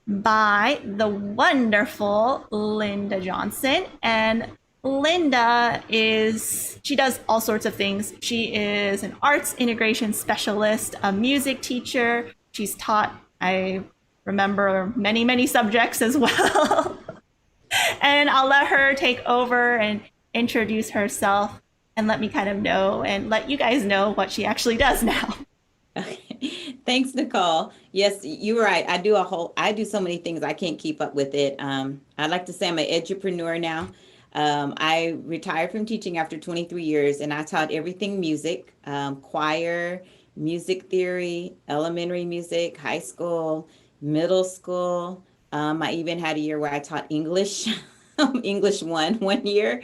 by the wonderful Linda Johnson. And she does all sorts of things. She is an arts integration specialist, a music teacher. She's taught, I remember, many, many subjects as well. And I'll let her take over and introduce herself and let me kind of know and let you guys know what she actually does now. Okay. Thanks, Nicole. Yes, you're right. I do so many things I can't keep up with it. I like to say I'm an edupreneur now. I retired from teaching after 23 years and I taught everything music, choir, music theory, elementary music, high school, middle school. I even had a year where I taught English, English one year.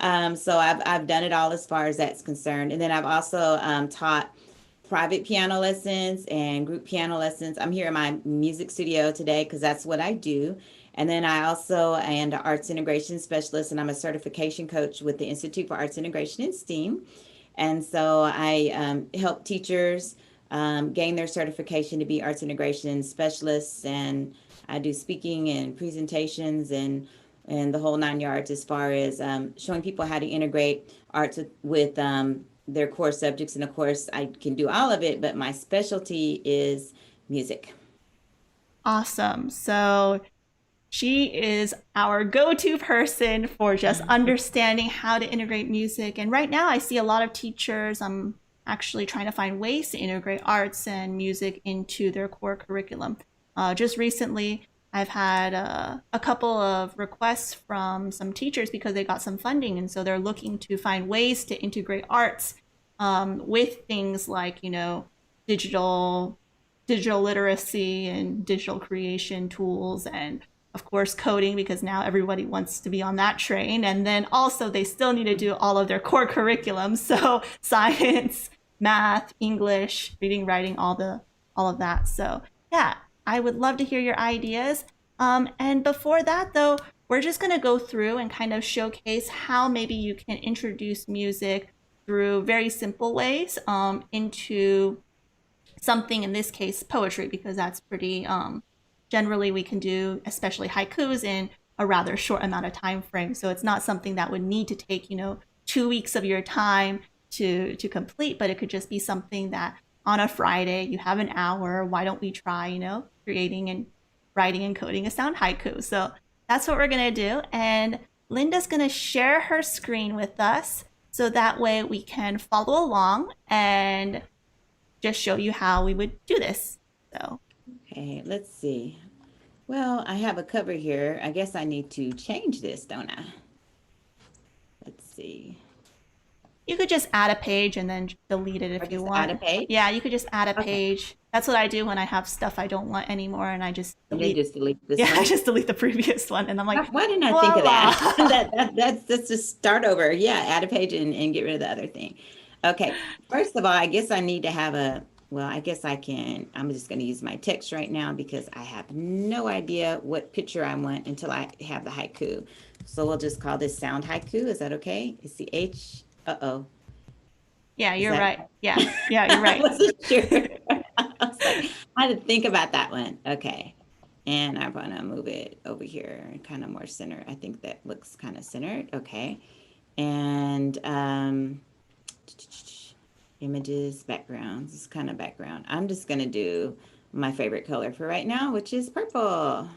So I've done it all as far as that's concerned. And then I've also taught private piano lessons and group piano lessons. I'm here in my music studio today because that's what I do. And then I also am an arts integration specialist and I'm a certification coach with the Institute for Arts Integration in STEAM. And so I help teachers gain their certification to be arts integration specialists. And I do speaking and presentations and the whole 9 yards as far as showing people how to integrate arts with their core subjects. And of course, I can do all of it, but my specialty is music. Awesome. So she is our go-to person for just understanding how to integrate music. And right now I see a lot of teachers actually trying to find ways to integrate arts and music into their core curriculum. Just recently, I've had a couple of requests from some teachers because they got some funding, and so they're looking to find ways to integrate arts with things like, digital digital literacy and digital creation tools, and of course coding, because now everybody wants to be on that train. And then also they still need to do all of their core curriculum, so science, math, English, reading, writing, all of that. So yeah, I would love to hear your ideas. And before that, though, we're just going to go through and kind of showcase how maybe you can introduce music through very simple ways into something, in this case, poetry, because that's pretty generally we can do, especially haikus, in a rather short amount of time frame. So it's not something that would need to take, 2 weeks of your time to complete, but it could just be something that on a Friday you have an hour. Why don't we try, creating and writing and coding a sound haiku? So that's what we're gonna do. And Linda's gonna share her screen with us so that way we can follow along and just show you how we would do this. So Okay, let's see. Well, I have a cover here. I guess I need to change this, don't I? Let's see. you could just add a page and then delete it Or if you just want. add a page? Yeah, you could just add a Okay. page. That's what I do when I have stuff I don't want anymore, and I just And then delete. just delete this Yeah, I one. just delete the previous one, and I'm like, Why didn't I think of that? voila. That's just start over. Yeah, add a page and get rid of the other thing. Okay. First of all, I guess I need to have well, I guess I can. I'm just going to use my text right now because I have no idea what picture I want until I have the haiku. So we'll just call this sound haiku. Is that okay? It's the H. Uh-oh. Yeah, Is you're that? right. Yeah, you're I right. wasn't sure. I was like, I had to think about that one. Okay. And I'm gonna move it over here, kind of more center. I think that looks kind of centered. Okay. And images, backgrounds, this kind of background. I'm just gonna do my favorite color for right now, which is purple.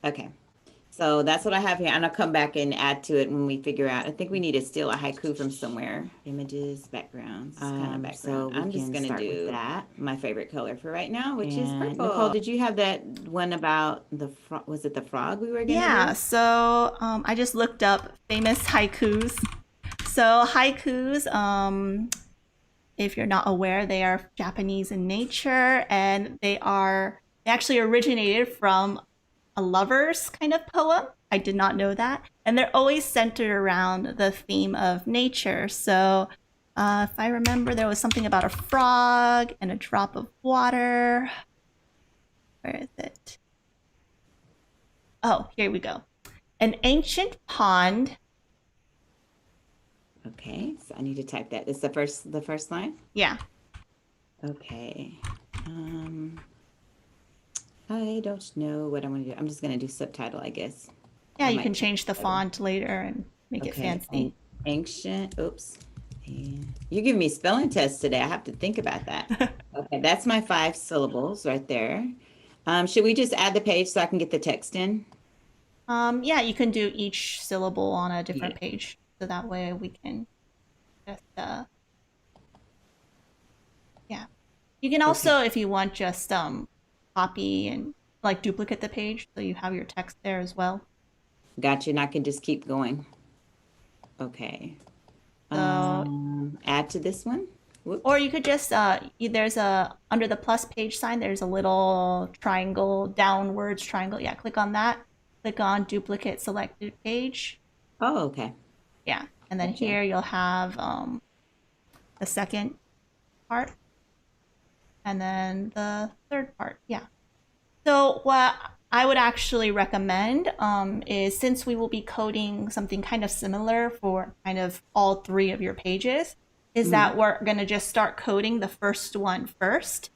Okay. So that's what I have here. And I'll come back and add to it when we figure out. I think we need to steal a haiku from somewhere. Images, backgrounds, kind of background. So I'm just going to do that. My favorite color for right now, which is purple. Nicole, did you have that one about was it the frog we were going to Yeah, do? so I just looked up famous haikus. So haikus, if you're not aware, they are Japanese in nature, and they actually originated from a lover's kind of poem. I did not know that. And they're always centered around the theme of nature. So if I remember, there was something about a frog and a drop of water. Where is it? Oh, here we go. An ancient pond. Okay, so I need to type that. It's the first line. Yeah. Okay. Um, I don't know what I'm going to do. I'm just going to do subtitle, I guess. Yeah, I you might can change change the title. font later and make it Okay. fancy. Ancient. Oops. And you give me spelling tests today. I have to think about that. Okay, that's my 5 syllables right there. Should we just add the page so I can get the text in? Yeah, you can do each syllable on a Yeah. different page. So that way we can just, yeah. You can Okay. also, if you want, just copy and like duplicate the page so you have your text there as well. Gotcha. And I can just keep going. Okay. So, Add to this one. or Whoops. you could just, there's a, under the plus page sign, there's a little triangle, downwards triangle. Yeah, click on that. Click on duplicate selected page. Oh, okay. Yeah. And then Gotcha. here you'll have the second part and then the third part. Yeah. So what I would actually recommend is since we will be coding something kind of similar for kind of all 3 of your pages, is Mhm. that we're going to just start coding the first one first.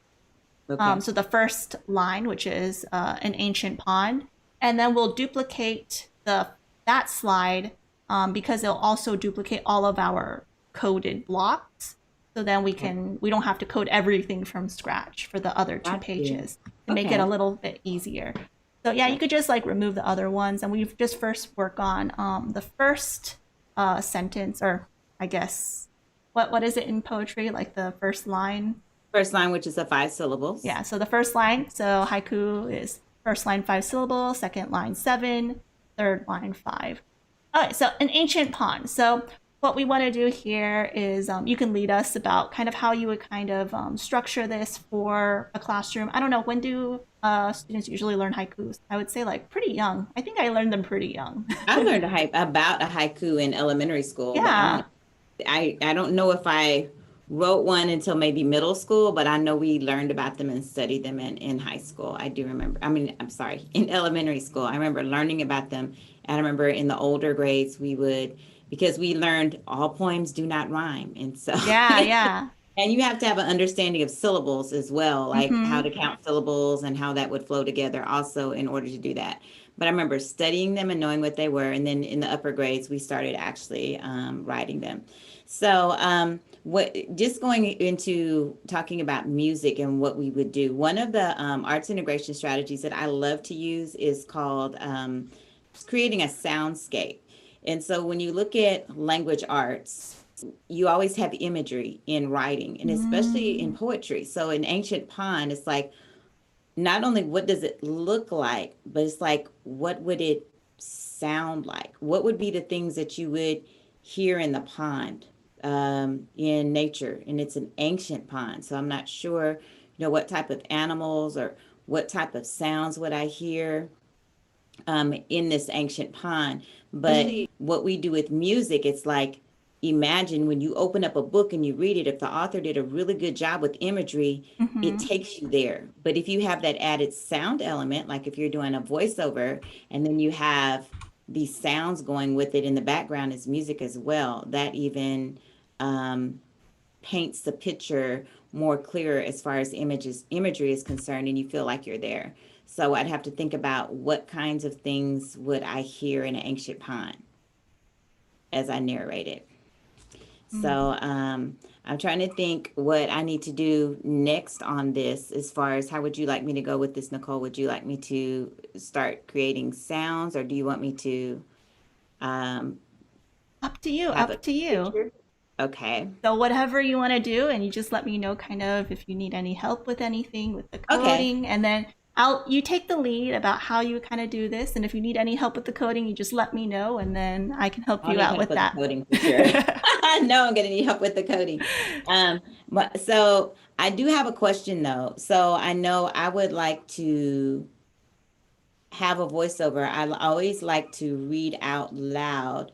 Okay. So the first line, which is an ancient pond, and then we'll duplicate the that slide because it'll also duplicate all of our coded blocks. So then Okay. we don't have to code everything from scratch for the other two Gotcha. pages to make it a Okay. little bit easier. So yeah, you Gotcha. could just like remove the other ones, and we just first work on the first sentence, or I guess what is it in poetry? Like the first line. First line, which is the 5 syllables. Yeah, so the first line, so haiku is first line 5 syllables, second line 7, third line 5. Okay, so an ancient pond. So what we want to do here is you can lead us about kind of how you would kind of structure this for a classroom. I don't know, when do students usually learn haikus? I would say like pretty young. I think I learned them pretty young. I learned about a haiku in elementary school, but Yeah. I don't know if I wrote one until maybe middle school, but I know we learned about them and studied them in high school. I do remember. I mean, I'm sorry, in elementary school. I remember learning about them. And I remember in the older grades we would, because we learned all poems do not rhyme. And so Yeah, yeah. and you have to have an understanding of syllables as well, like how Mhm. to count syllables and how that would flow together also in order to do that. But I remember studying them and knowing what they were. And then in the upper grades, we started actually writing them. So, what just going into talking about music and what we would do, one of the arts integration strategies that I love to use is called creating a soundscape. And so when you look at language arts, you always have imagery in writing and especially in Mm. poetry. So in Ancient Pond, it's like not only what does it look like, but it's like what would it sound like? What would be the things that you would hear in the pond in nature? And it's an ancient pond, so I'm not sure, what type of animals or what type of sounds would I hear in this ancient pond. But what we do with music, it's like imagine when you open up a book and you read it, if the author did a really good job with imagery, it Mhm. takes you there. But if you have that added sound element, like if you're doing a voiceover and then you have these sounds going with it in the background as music as well, that even um, paints the picture more clear as far as imagery is concerned, and you feel like you're there. So I'd have to think about what kinds of things would I hear in an ancient pond as I narrate it. Mm. So I'm trying to think what I need to do next on this as far as how would you like me to go with this, Nicole? Would you like me to start creating sounds or do you want me to um, Up to you, have a up to you. picture? Okay. So whatever you want to do, and you just let me know kind of if you need any help with anything with the Okay. coding, and then I'll you take the lead about how you kind of do this, and if you need any help with the coding, you just let me know, and then I can help I'll you need out help with with the that. coding for sure. I know I'm gonna need help with the coding. But so I do have a question though. So I know I would like to have a voiceover. I always like to read out loud.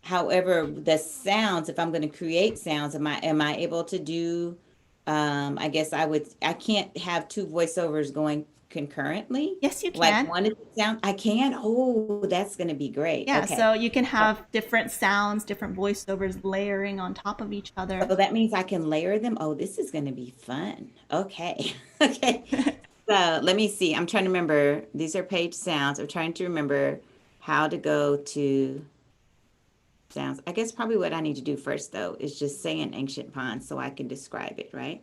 However, the sounds, if I'm going to create sounds, am I able to do I guess I can't have two voiceovers going concurrently. Yes, you Like can. one is the sound. I can. Oh, that's going to be great. Yeah, Okay. so you can have different sounds, different voiceovers layering on top of each other. So that means I can layer them. Oh, this is going to be fun. Okay. Okay. So let me see. I'm trying to remember. These are page sounds. I'm trying to remember how to go to sounds. I guess probably what I need to do first, though, is just say an ancient pond so I can describe it, right?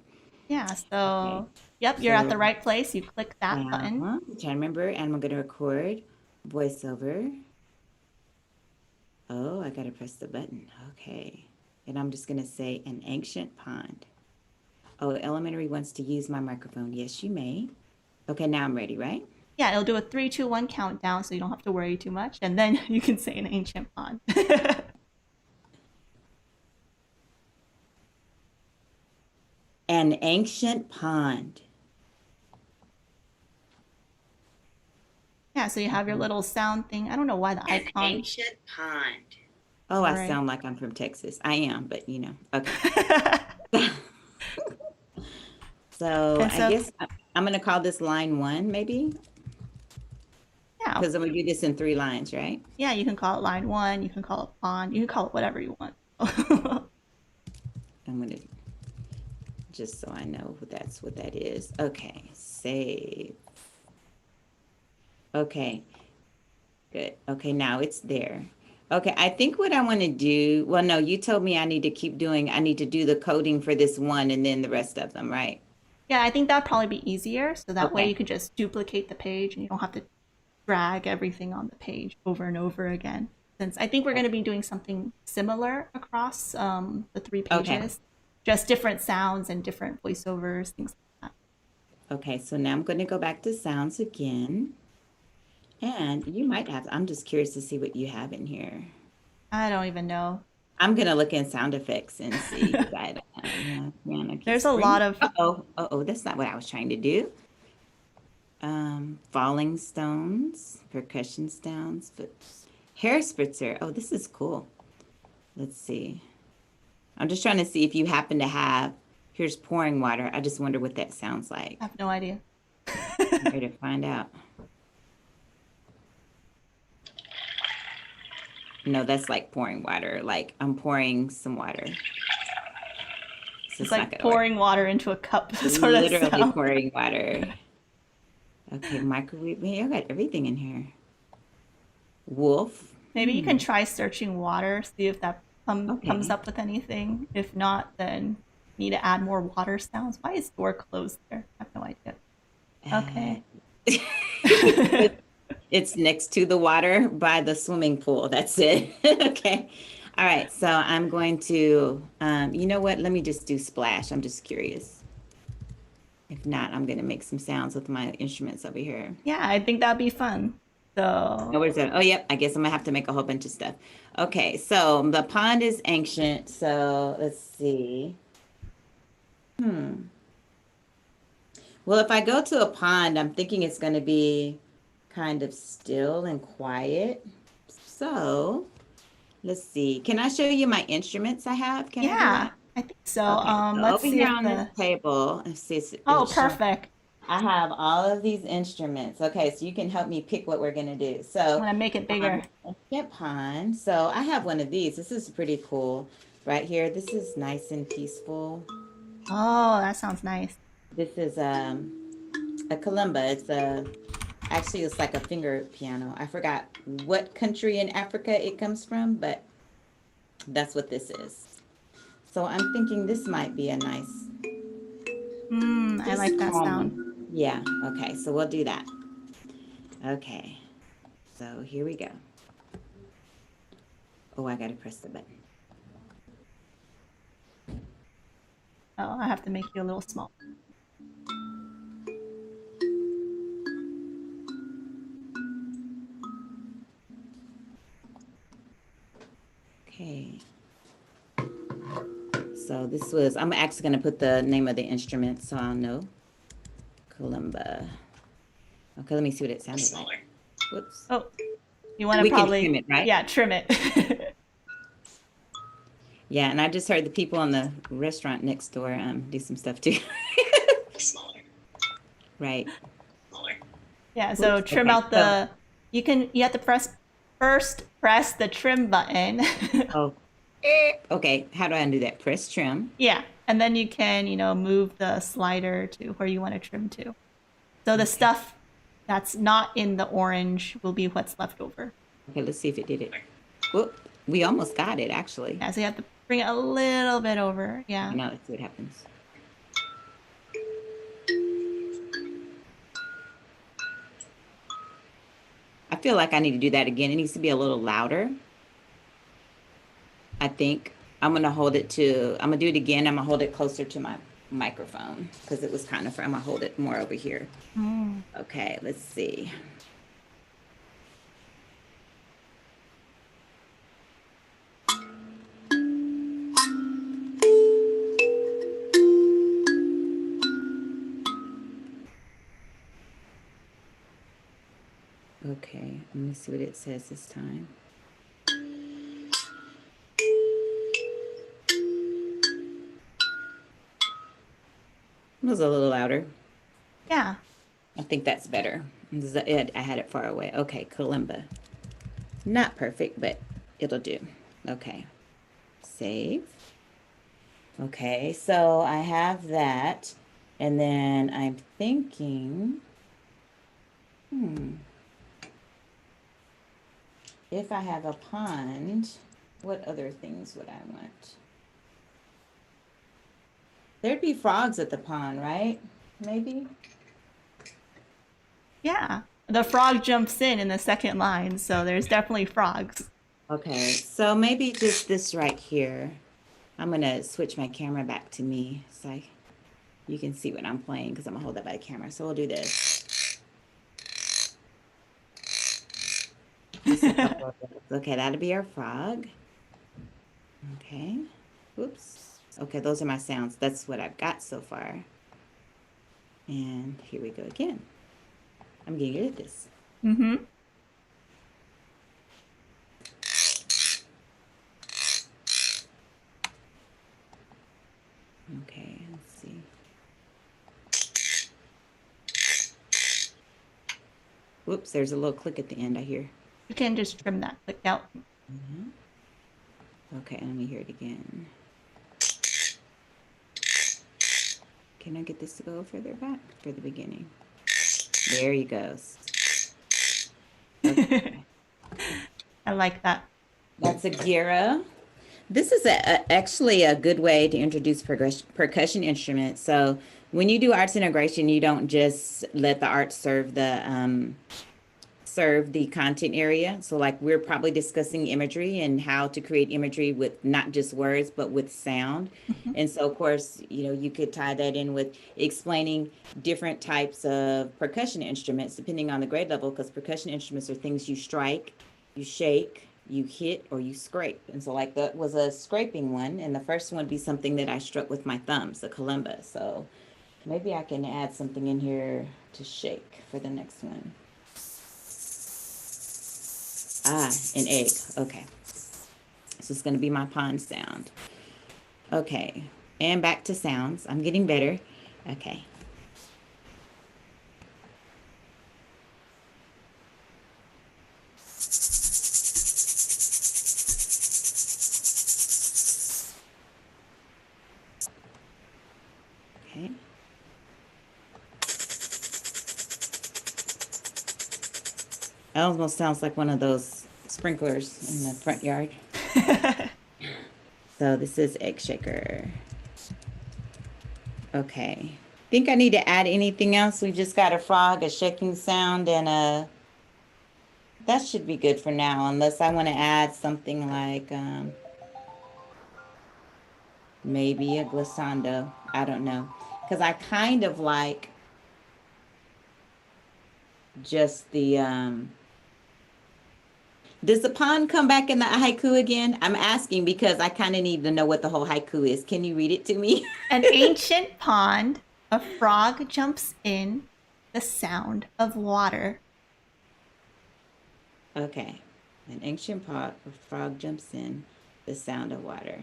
Yeah, Okay. so yep, you're at the So right place. You click that now, button. I'm trying to remember, and I'm going to record voiceover. Oh, I got to press the button. Okay. And I'm just going to say an ancient pond. Oh, Elementary wants to use my microphone. Yes, you may. Okay, now I'm ready, right? Yeah, it'll do a 3, 2, 1 countdown, so you don't have to worry too much, and then you can say an ancient pond. An ancient pond. Yeah, so you have your little sound thing. I don't know why the An icon. ancient pond. Oh, All I right. sound like I'm from Texas. I am, but Okay. So And I so, guess I'm going to call this line one, maybe, yeah, because I'm going to do this in 3 lines, right? yeah, you can call it line one. You can call it pond. You can call it whatever you want. I'm going to just so I know that's what that is. Okay, save. Okay, good. Okay, now it's there. Okay, I think what I want to do, well, no, you told me I need to do the coding for this one and then the rest of them, right? Yeah, I think that'd probably be easier. So that way you Okay, could just duplicate the page and you don't have to drag everything on the page over and over again. Since I think we're going to be doing something similar across the 3 pages, okay, just different sounds and different voiceovers, things like okay. So now I'm going to go back to sounds again. And you might have, I'm just curious to see what you have in here. that. I don't even know. I'm gonna look in sound effects and see. 'Cause I don't know. Yeah, piano key There's a spring. lot of. Uh-oh, that's not what I was trying to do. Falling stones, percussion sounds, but hair spritzer. Oh, this is cool. Let's see. I'm just trying to see if you happen to have, here's pouring water. I just wonder what that sounds like. I have no idea. I'm here to find out. No, that's like pouring water. Like I'm pouring some water. So It's it's not like gonna work. pouring water into a cup, sort of Literally sound. pouring water. Okay, microwave. Man, I got everything in here. Wolf. Maybe you can try searching water, see if that comes Okay. up with anything. If not, then need to add more water sounds. Why is door closed there? I have no idea. Uh, Okay. it's next to the water by the swimming pool. That's it. Okay. All right. So I'm going to, you know what? Let me just do splash. I'm just curious. If not, I'm going to make some sounds with my instruments over here. Yeah, I think that'd be fun. Oh, So, where's that? Oh, yep. I guess I'm gonna have to make a whole bunch of stuff. Okay, so the pond is ancient. So let's see. Well, if I go to a pond, I'm thinking it's going to be kind of still and quiet. So let's see. Can I show you my instruments I have? Can I do yeah, that? I think so. Okay, so Let's over see here if on this the. table, let's see, Oh, it's showing. perfect. I have all of these instruments. Okay, so you can help me pick what we're going to do. I'm So, gonna make it bigger. ancient pond. So I have one of these. This is pretty cool right here. This is nice and peaceful. Oh, that sounds nice. This is a kalimba. Actually, it's like a finger piano. I forgot what country in Africa it comes from, but that's what this is. So I'm thinking this might be a nice, I just like that sound. calming. Yeah, okay, so we'll do that. Okay, so here we go. Oh, I gotta press the button. Oh, I have to make you a little small. Okay. So this was, I'm actually gonna put the name of the instrument so I'll know. Kalimba. Okay, let me see what it sounded like. Whoops. Oh, you want to We can trim probably, it, right? yeah, trim it. Yeah, and I just heard the people in the restaurant next door do some stuff too. Right. Yeah, so Whoops. trim Okay. out the. You have to press the trim button. Oh, okay. How do I undo that? Press trim. Yeah, and then you can, move the slider to where you want to trim to. So the stuff that's not in the orange will be what's left over. Okay, let's see if it did it. Whoop, we almost got it, actually. Yeah, so you have to bring it a little bit over. Yeah. Now let's see what happens. I feel like I need to do that again. It needs to be a little louder. I think I'm going to hold it to, I'm going to do it again. I'm going to hold it closer to my microphone because it was kind of, I'm going to hold it more over here. Okay, let's see. Okay, let me see what it says this time. It was a little louder. Yeah. I think that's better. I had it far away. Okay, kalimba. Not perfect, but it'll do. Okay, save. Okay, so I have that. And then I'm thinking, if I have a pond, what other things would I want? There'd be frogs at the pond, right? Maybe? Yeah. The frog jumps in the second line, so there's definitely frogs. Okay, so maybe just this right here. I'm gonna switch my camera back to me so you can see what I'm playing because I'm gonna hold that by the camera. So we'll do this. Okay, that'll be our frog. Okay, whoops. Okay, those are my sounds. That's what I've got so far. And here we go again. I'm getting good at this. Okay, let's see. Whoops, there's a little click at the end, I hear. You can just trim that click out. Okay, let me hear it again. Can I get this to go further back for the beginning? There he goes. Okay. I like that. That's a gira. This is actually a good way to introduce percussion instruments. So when you do arts integration, you don't just let the art serve the content area. So like we're probably discussing imagery and how to create imagery with not just words, but with sound. And so of course, you could tie that in with explaining different types of percussion instruments, depending on the grade level, because percussion instruments are things you strike, you shake, you hit, or you scrape. And so like that was a scraping one. And the first one would be something that I struck with my thumbs, the kalimba. So maybe I can add something in here to shake for the next one. An egg. Okay. So it's going to be my pond sound. Okay. And back to sounds. I'm getting better. Okay. Okay. It almost sounds like one of those sprinklers in the front yard. So this is egg shaker. Okay. Think I need to add anything else? We just got a frog, a shaking sound, and that should be good for now, unless I want to add something like maybe a glissando. I don't know. Because I kind of like just the does the pond come back in the haiku again? I'm asking because I kind of need to know what the whole haiku is. Can you read it to me? An ancient pond, a frog jumps in, the sound of water. Okay. An ancient pond, a frog jumps in, the sound of water.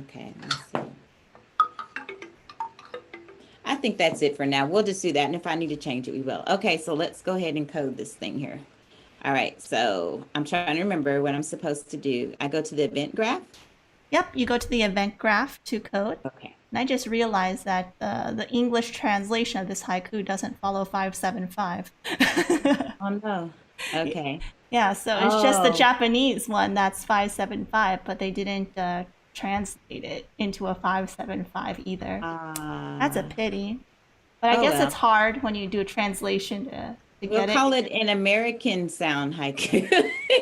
Okay, let's see. I think that's it for now. We'll just do that. And if I need to change it, we will. Okay, so let's go ahead and code this thing here. All right, so I'm trying to remember what I'm supposed to do. I go to the event graph. Yep, you go to the event graph to code. Okay. And I just realized that the English translation of this haiku doesn't follow 575. Oh no. Okay. Yeah, so it's just the Oh. Japanese one that's 575, but they didn't translate it into a 575 either. That's a Uh, pity. But I oh guess it's well. hard when you do a translation to We'll get it. call it an American sound haiku.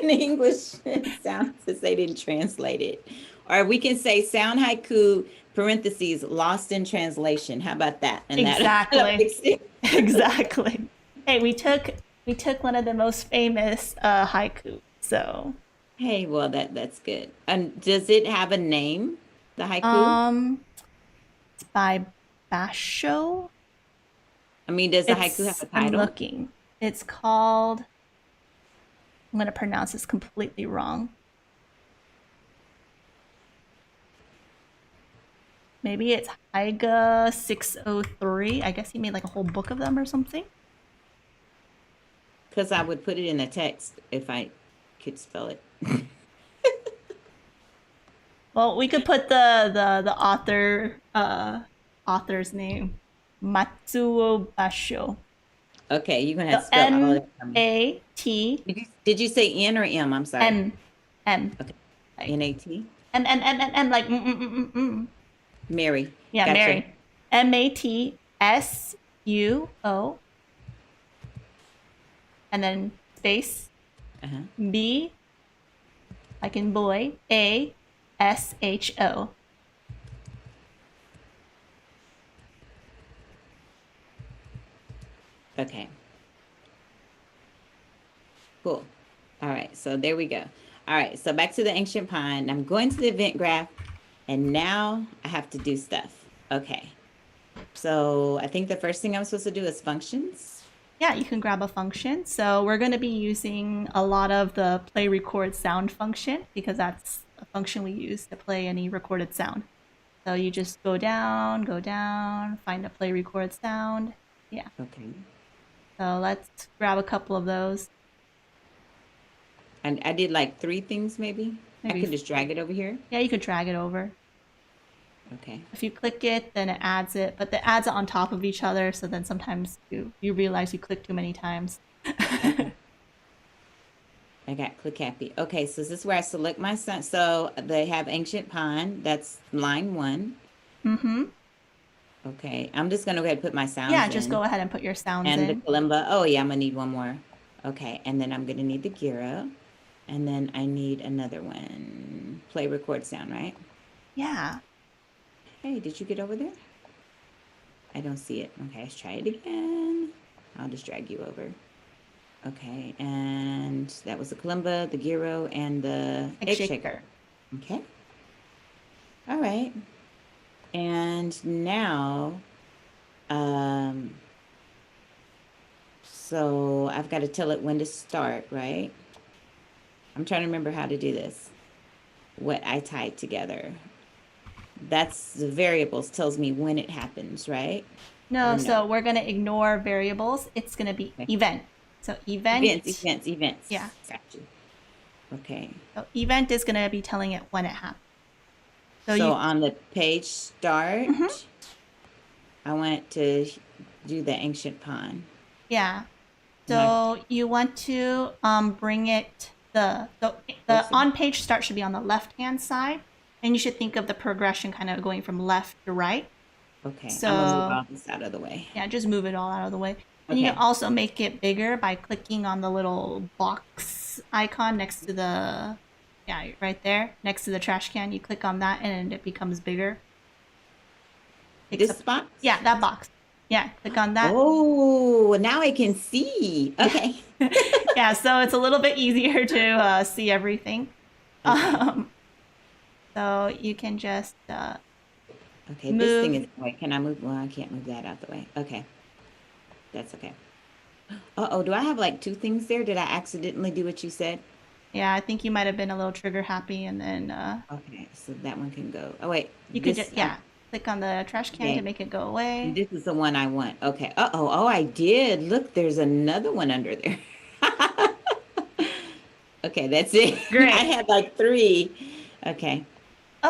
In English, it sounds as they didn't translate it. Or we can say sound haiku parentheses lost in translation. How about that? And that'll Exactly. fix it. Exactly. Hey, we took one of the most famous haiku. So, Hey, well that's good. And does it have a name? The haiku? um, it's by Basho. I mean, does the haiku have a I'm title? looking. It's called, I'm going to pronounce this completely wrong. Maybe it's Haiga 603. I guess he made like a whole book of them or something. Because I would put it in the text if I could spell it. Well, we could put the author's name, Matsuo Basho. Okay, you're gonna have So to spell all of M that for me. A T Did you say N or M? I'm sorry. M M Okay. like N-A-T? M like mm. Mary. Yeah, Gotcha. Mary. Matsuo, and then space Uh-huh. B like in boy, ASHO. Okay. Cool. All right, so there we go. All right, so back to the ancient pine. I'm going to the event graph, and now I have to do stuff. Okay. So I think the first thing I'm supposed to do is functions. Yeah, you can grab a function. So we're going to be using a lot of the play record sound function because that's a function we use to play any recorded sound. So you just go down, find a play record sound. Yeah. Okay. So let's grab a couple of those. And I did like three things maybe. I Maybe, could just drag it over here. yeah, you could drag it over. Okay. If you click it, then it adds it, but it adds it on top of each other. So then sometimes you realize you click too many times. Okay. I got click happy. Okay, so this is where I select my son. So they have ancient pine. That's line 1. Mm-hmm. Okay, I'm just gonna go ahead and put my Yeah, sounds just in. go ahead and put your sounds And the in. kalimba. Oh yeah, I'm gonna need one more. Okay, and then I'm gonna need the gyro. And then I need another one. Play record sound, right? Yeah. Hey, did you get over there? I don't see it. Okay, let's try it again. I'll just drag you over. Okay, and that was the kalimba, the gyro, and the egg shaker. Okay. All right. And now, um, so I've got to tell it when to start, right? I'm trying to remember how to do this. What I tied together. That's the variables tells me when it happens, right? Or No, no? so we're going to ignore variables. It's going to be Okay. event. So event, Events. yeah. Got you. Okay. So event is going to be telling it when it happens. So So you, on the page start, Mhm. I want to do the ancient pond. yeah. And I So you want to bring it the close it. on page start should be on the left hand side, and you should think of the progression kind of going from left to right. Okay, I'm gonna move So all this out of the way. yeah, just move it all out of the way. And you can Okay. also make it bigger by clicking on the little box icon next to the, yeah, right there, next to the trash can. You click on that and it becomes bigger. Takes This up, box? yeah, that box. Yeah, click on that. Oh, now I can see. Okay. Yeah, so it's a little bit easier to see everything. Okay. Um, so you can just Okay, this thing is, move. wait, can I move? Well, I can't move that out the way. Okay, that's okay. Uh-oh, do I have like two things there? Did I accidentally do what you said? Yeah, I think you might have been a little trigger happy, and then Okay, so that one can go. Oh, wait, you could this, just, yeah, click on the trash can to okay, make it go away. this is the one I want. Okay, uh-oh, oh, I did. Look, there's another one under there. Okay, that's it. I Great. had like three. Okay,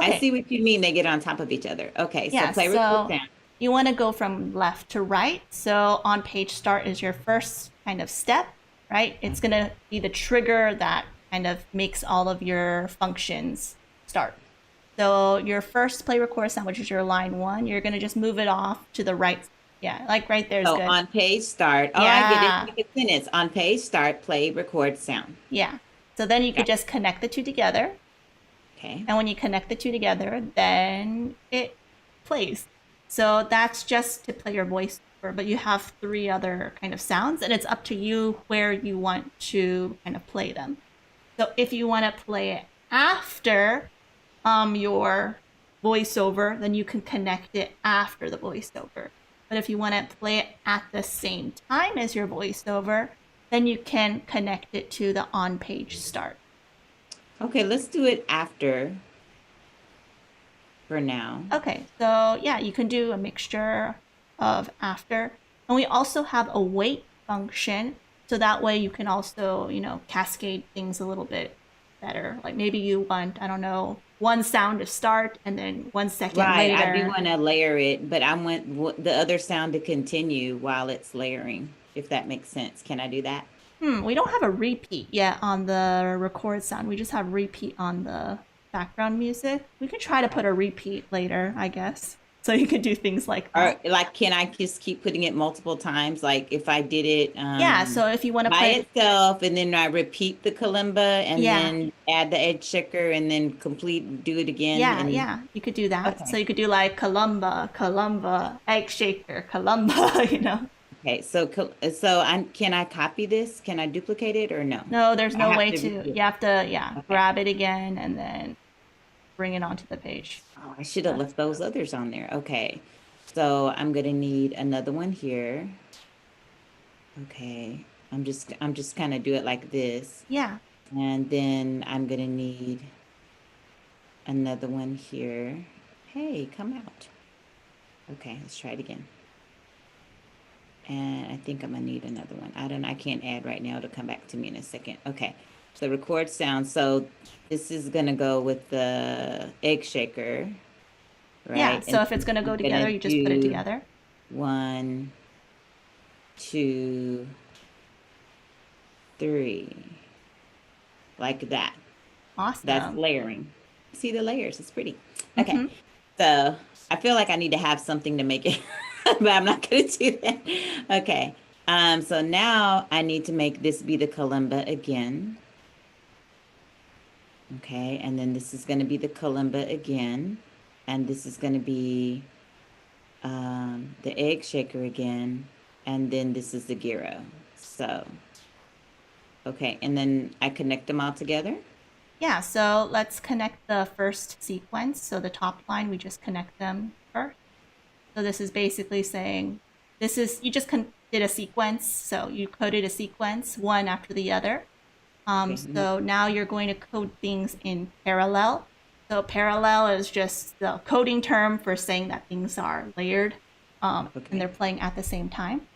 I Okay. see what you mean. They get on top of each other. Okay, so Yeah, play record so sound. you want to go from left to right. So on page start is your first kind of step, right? It's going to be the trigger that kind of makes all of your functions start. So your first play record sound, which is your line one, you're going to just move it off to the right. Yeah, like right there is So good. on page start, oh, I get it. Yeah, Like a sentence. On page start, play record sound. yeah. So then you could Got just connect the two together. Okay. And when you connect the two together, then it plays. So that's just to play your voiceover, but you have three other kind of sounds, and it's up to you where you want to kind of play them. So if you want to play it after your voiceover, then you can connect it after the voiceover. But if you want to play it at the same time as your voiceover, then you can connect it to the on page start. Okay, let's do it after for now. Okay, so yeah, you can do a mixture of after. And we also have a wait function. So that way you can also, cascade things a little bit better. Like maybe you want, I don't know, one sound to start and then 1 second Right, I do later. want to layer it, but I want the other sound to continue while it's layering, if that makes sense. Can I do that? We don't have a repeat yet on the record sound. We just have repeat on the background music. We can try to put a repeat later, I guess. So you could do things like Or that. like, can I just keep putting it multiple times? Like if I did it Yeah, so if you want to by put, itself and then I repeat the kalimba and yeah, then add the egg shaker and then do it again yeah, and yeah, you could do that. So okay. you could do like Columba, Columba, egg shaker, Columba, Okay, so so can I copy this? Can I duplicate it or no? No, there's I no have way to to, redo you it. have to, yeah, Okay. grab it again and then bring it onto the page. Oh, I should have Uh, left those others on there. Okay. So I'm gonna need another one here. Okay. I'm just kind of do it like this. yeah, And then I'm gonna need another one here. Hey, come out. Okay, let's try it again. And I think I'm gonna need another one. I can't add right now. It'll come back to me in a second. Okay. So record sound. So this is gonna go with the egg shaker, yeah. right? So And if it's then going to I'm go together, gonna you just put it do together. 1, 2, 3, like that. That's Awesome. layering. See the layers, it's pretty. Okay, Mm-hmm. so I feel like I need to have something to make it, but I'm not gonna do that. Okay, so now I need to make this be the kalimba again. Okay, and then this is gonna be the kalimba again, and this is gonna be the egg shaker again, and then this is the gyro. So, okay, and then I connect them all together. Yeah, so let's connect the first sequence. So the top line, we just connect them first. So this is basically saying, you just did a sequence. So you coded a sequence, one after the other. Okay, So now you're going to code things in parallel. So parallel is just the coding term for saying that things are layered and they're okay, playing at the same time.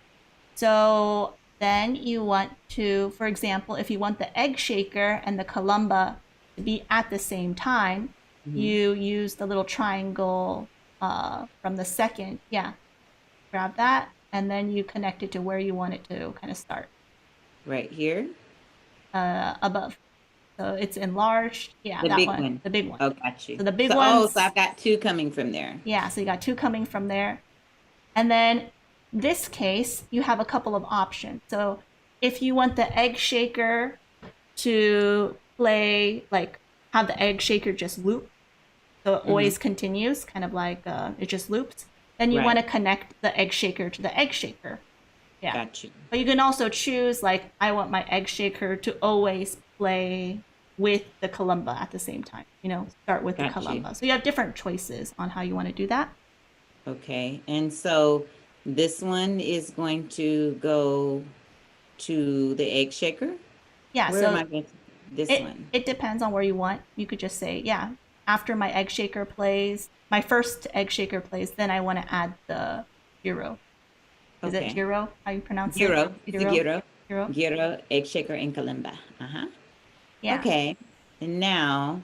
So then you want to, for example, if you want the egg shaker and the columba to be at the same time, hmm you use the little triangle from the second. Yeah, grab that, and then you connect it to where you want it to kind of start right here, above. So it's enlarged. Yeah, the that big one, one. the big one. Oh, got you. So the big So ones, I've got two coming from there. yeah, so you got two coming from there. And then this case, you have a couple of options. So if you want the egg shaker to play, like have the egg shaker just loop, so it hmm always continues, kind of like it just loops, then you want Right, to connect the egg shaker to the egg shaker. Yeah. got you. But you can also choose, like, I want my egg shaker to always play with the kalimba at the same time, start with the Got you. kalimba. So you have different choices on how you want to do that. Okay, and so this one is going to go to the egg shaker. Yeah, Where am so I going to, this it one? it depends on where you want. You could just say, yeah, after my egg shaker plays, my first egg shaker plays, then I want to add the gyro. Is it Okay. gyro? How you pronounce it? Gyro. It's a Gyro? gyro. Gyro? Gyro, egg shaker, and kalimba. Uh-huh. Yeah. Okay. And now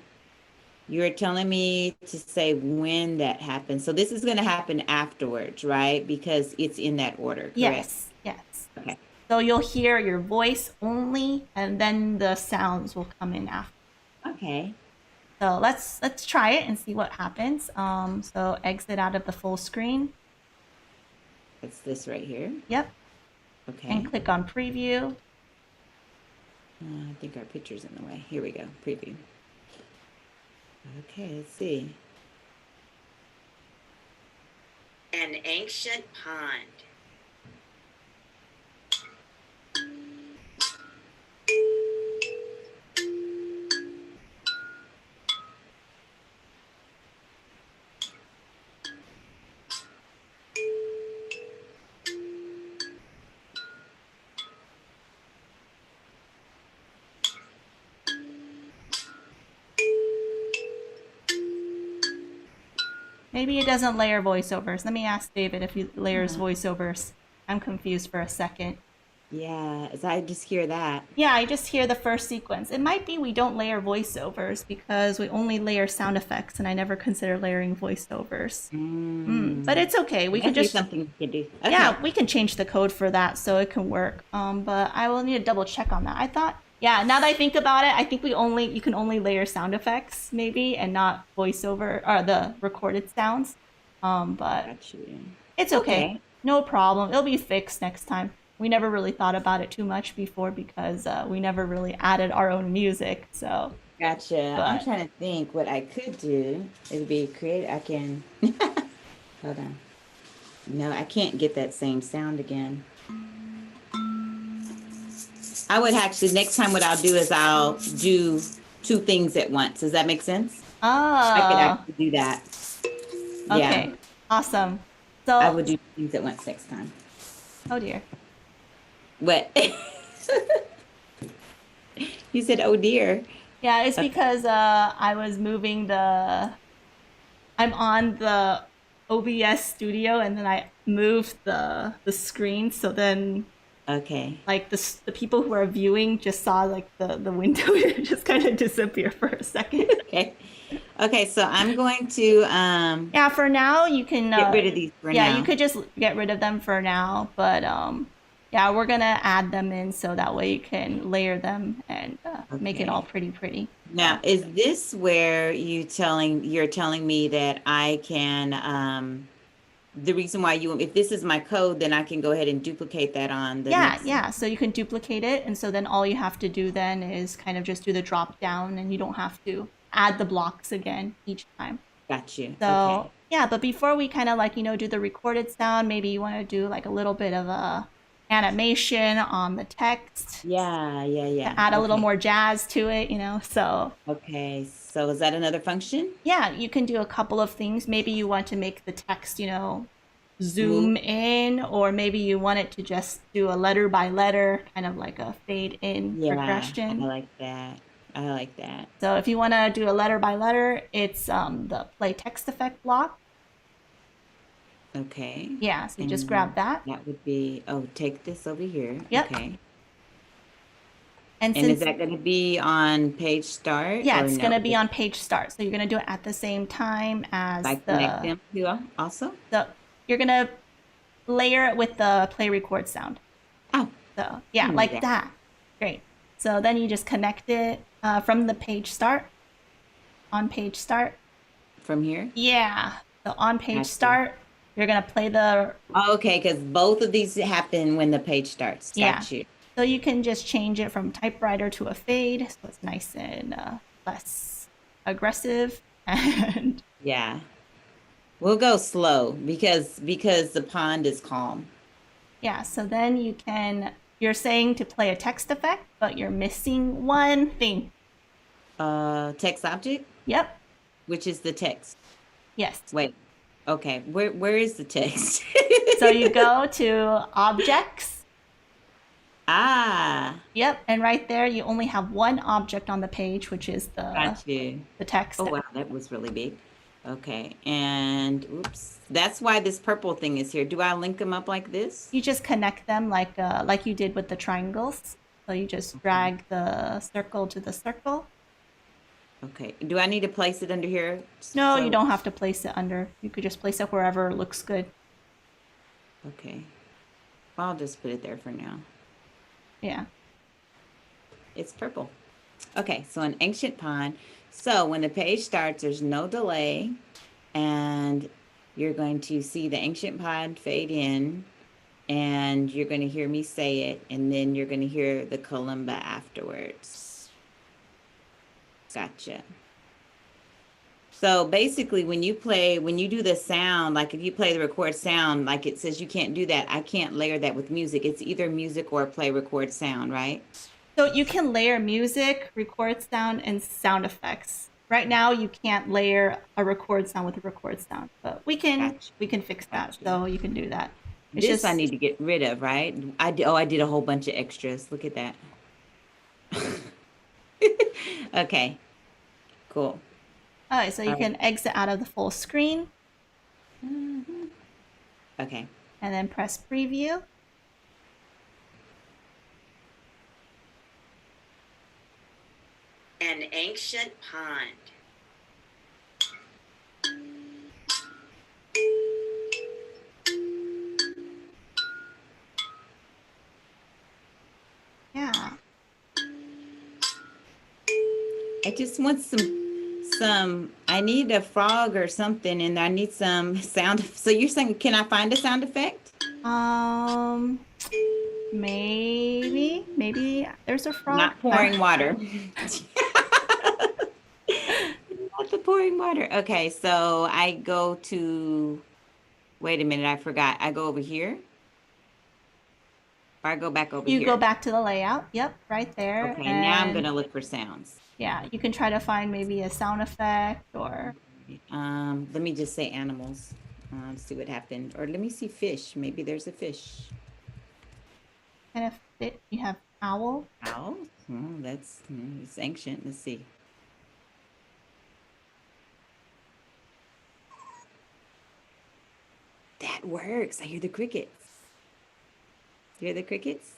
You're telling me to say when that happens. So this is going to happen afterwards, right? Because it's in that order, correct? Yes, yes. Okay. So you'll hear your voice only, and then the sounds will come in after. Okay. So let's try it and see what happens. So exit out of the full screen. It's this right here. Yep, and Okay. click on preview. I think our picture's in the way. Here we go. Preview. Okay, let's see. An ancient pond. Maybe it doesn't layer voiceovers. Let me ask David if he layers Yeah. voiceovers. I'm confused for a second. Yeah, as I just hear that. Yeah, I just hear the first sequence. It might be we don't layer voiceovers because we only layer sound effects, and I never consider layering voiceovers. But it's okay. We Might can be just something you can do. Okay. yeah, we can change the code for that so it can work. But I will need to double check on that. I thought yeah, now that I think about it, I think you can only layer sound effects maybe and not voiceover or the recorded sounds. But Got you. it's okay. Okay. No problem. It'll be fixed next time. We never really thought about it too much before because we never really added our own music. So, Gotcha. I'm but trying to think what I could do. It would be create. I can. Hold on. No, I can't get that same sound again. I would actually, next time what I'll do is I'll do two things at once. Does that make sense? I could oh, actually do that. Yeah, okay, awesome. I So, would do things at once next time. oh dear. What? You said, oh dear. Yeah, it's because I was moving the. I'm on the OBS studio, and then I moved the screen. So then, Okay. like the people who are viewing just saw like the window just kind of disappear for a second. Okay. Okay, so I'm going to Yeah, for now you can. get rid of these for Yeah, you now. could just get rid of them for now, but yeah, we're gonna add them in so that way you can layer them and make it all Okay. pretty. Now, is this where you're telling me that I can the reason why if this is my code, then I can go ahead and duplicate that on the Yeah, next. yeah. So you can duplicate it, and so then all you have to do then is kind of just do the drop down, and you don't have to add the blocks again each time. Got you. So Okay. yeah, but before we kind of like do the recorded sound, maybe you want to do like a little bit of a animation on the text Yeah, yeah, to yeah. add a little Okay. more jazz to it. So Okay. So is that another function? yeah, you can do a couple of things. Maybe you want to make the text Move. zoom in, or maybe you want it to just do a letter by letter, kind of like a fade in Yeah, I progression. like that. I like that. So if you want to do a letter by letter, it's the play text effect block. Okay. Yeah, so you just grab And that. that would be, oh, take this over here. Yep. Okay. And And is since that going to be on page start yeah, or it's no? gonna be on page start, so you're gonna do it at the same time I as connect them to also? the you're gonna layer it with the play record sound. Oh, So I yeah, knew like that. that. Great. So then you just connect it from the page start on page start. From here? Yeah. So on page Gotcha. start, you're gonna play the Oh, okay, because both of these happen when the page starts. yeah. Got you. So you can just change it from typewriter to a fade, so it's nice and less aggressive. And Yeah. We'll go slow because the pond is calm. yeah, so then you're saying to play a text effect, but you're missing one thing. Text object, Yep. which is the text. Yes. Wait. Okay. Where is the text? So you go to objects. Ah, Yep, and right there you only have one object on the page, which is got you. the text. Oh wow, that was really big. Okay. And oops. That's why this purple thing is here. Do I link them up like this? You just connect them like you did with the triangles. So you just Okay. drag the circle to the circle. Okay. Do I need to place it under here? No, you So, don't have to place it under. You could just place it wherever looks good. okay. I'll just put it there for now. Yeah. It's purple. Okay, so an ancient pond. So when the page starts, there's no delay, and you're going to see the ancient pond fade in, and you're going to hear me say it, and then you're going to hear the kalimba afterwards. Gotcha. So basically, when you do the sound, like if you play the record sound, like it says you can't do that, I can't layer that with music. It's either music or play record sound, right? So you can layer music, record sound, and sound effects. Right now, you can't layer a record sound with a record sound, but Gotcha. we can fix that. Gotcha. So you can do that. It's This I just need to get rid of, right? I did a whole bunch of extras. Look at that. Okay, cool. all right. So you All right. can exit out of the full screen Okay. and then press preview. An ancient pond. Yeah. I just want some I need a frog or something, and I need some sound. So you're saying, can I find a sound effect? Um. Maybe there's a frog. Not pouring water. Not the pouring water. Okay, so I go to, wait a minute, I forgot. I go over here. Or I go back over You here. go back to the layout. Yep, right there. Okay, now I'm And gonna look for sounds. yeah, you can try to find maybe a sound effect or Let me just say animals. See what happened. Or let me see fish. Maybe there's a fish. kind of fit. You have owl. Owl? Oh, it's ancient. Let's see. That works. I hear the crickets. You hear the crickets?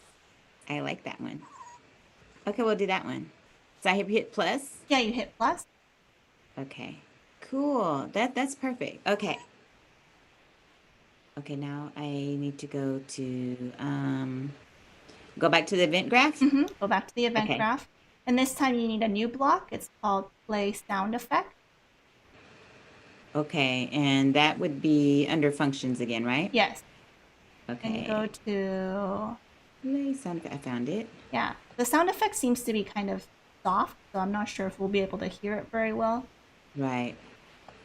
I like that one. Okay, we'll do that one. So I hit plus. Yeah, you hit plus. Okay, cool. That's perfect. Okay. Okay, now I need to go back to the event graph. Go back to the event Okay. graph. And this time you need a new block. It's called play sound effect. Okay, and that would be under functions again, right? Yes. Okay. And go to Play sound effect. I found it. yeah. The sound effect seems to be kind of soft, so I'm not sure if we'll be able to hear it very well. Right.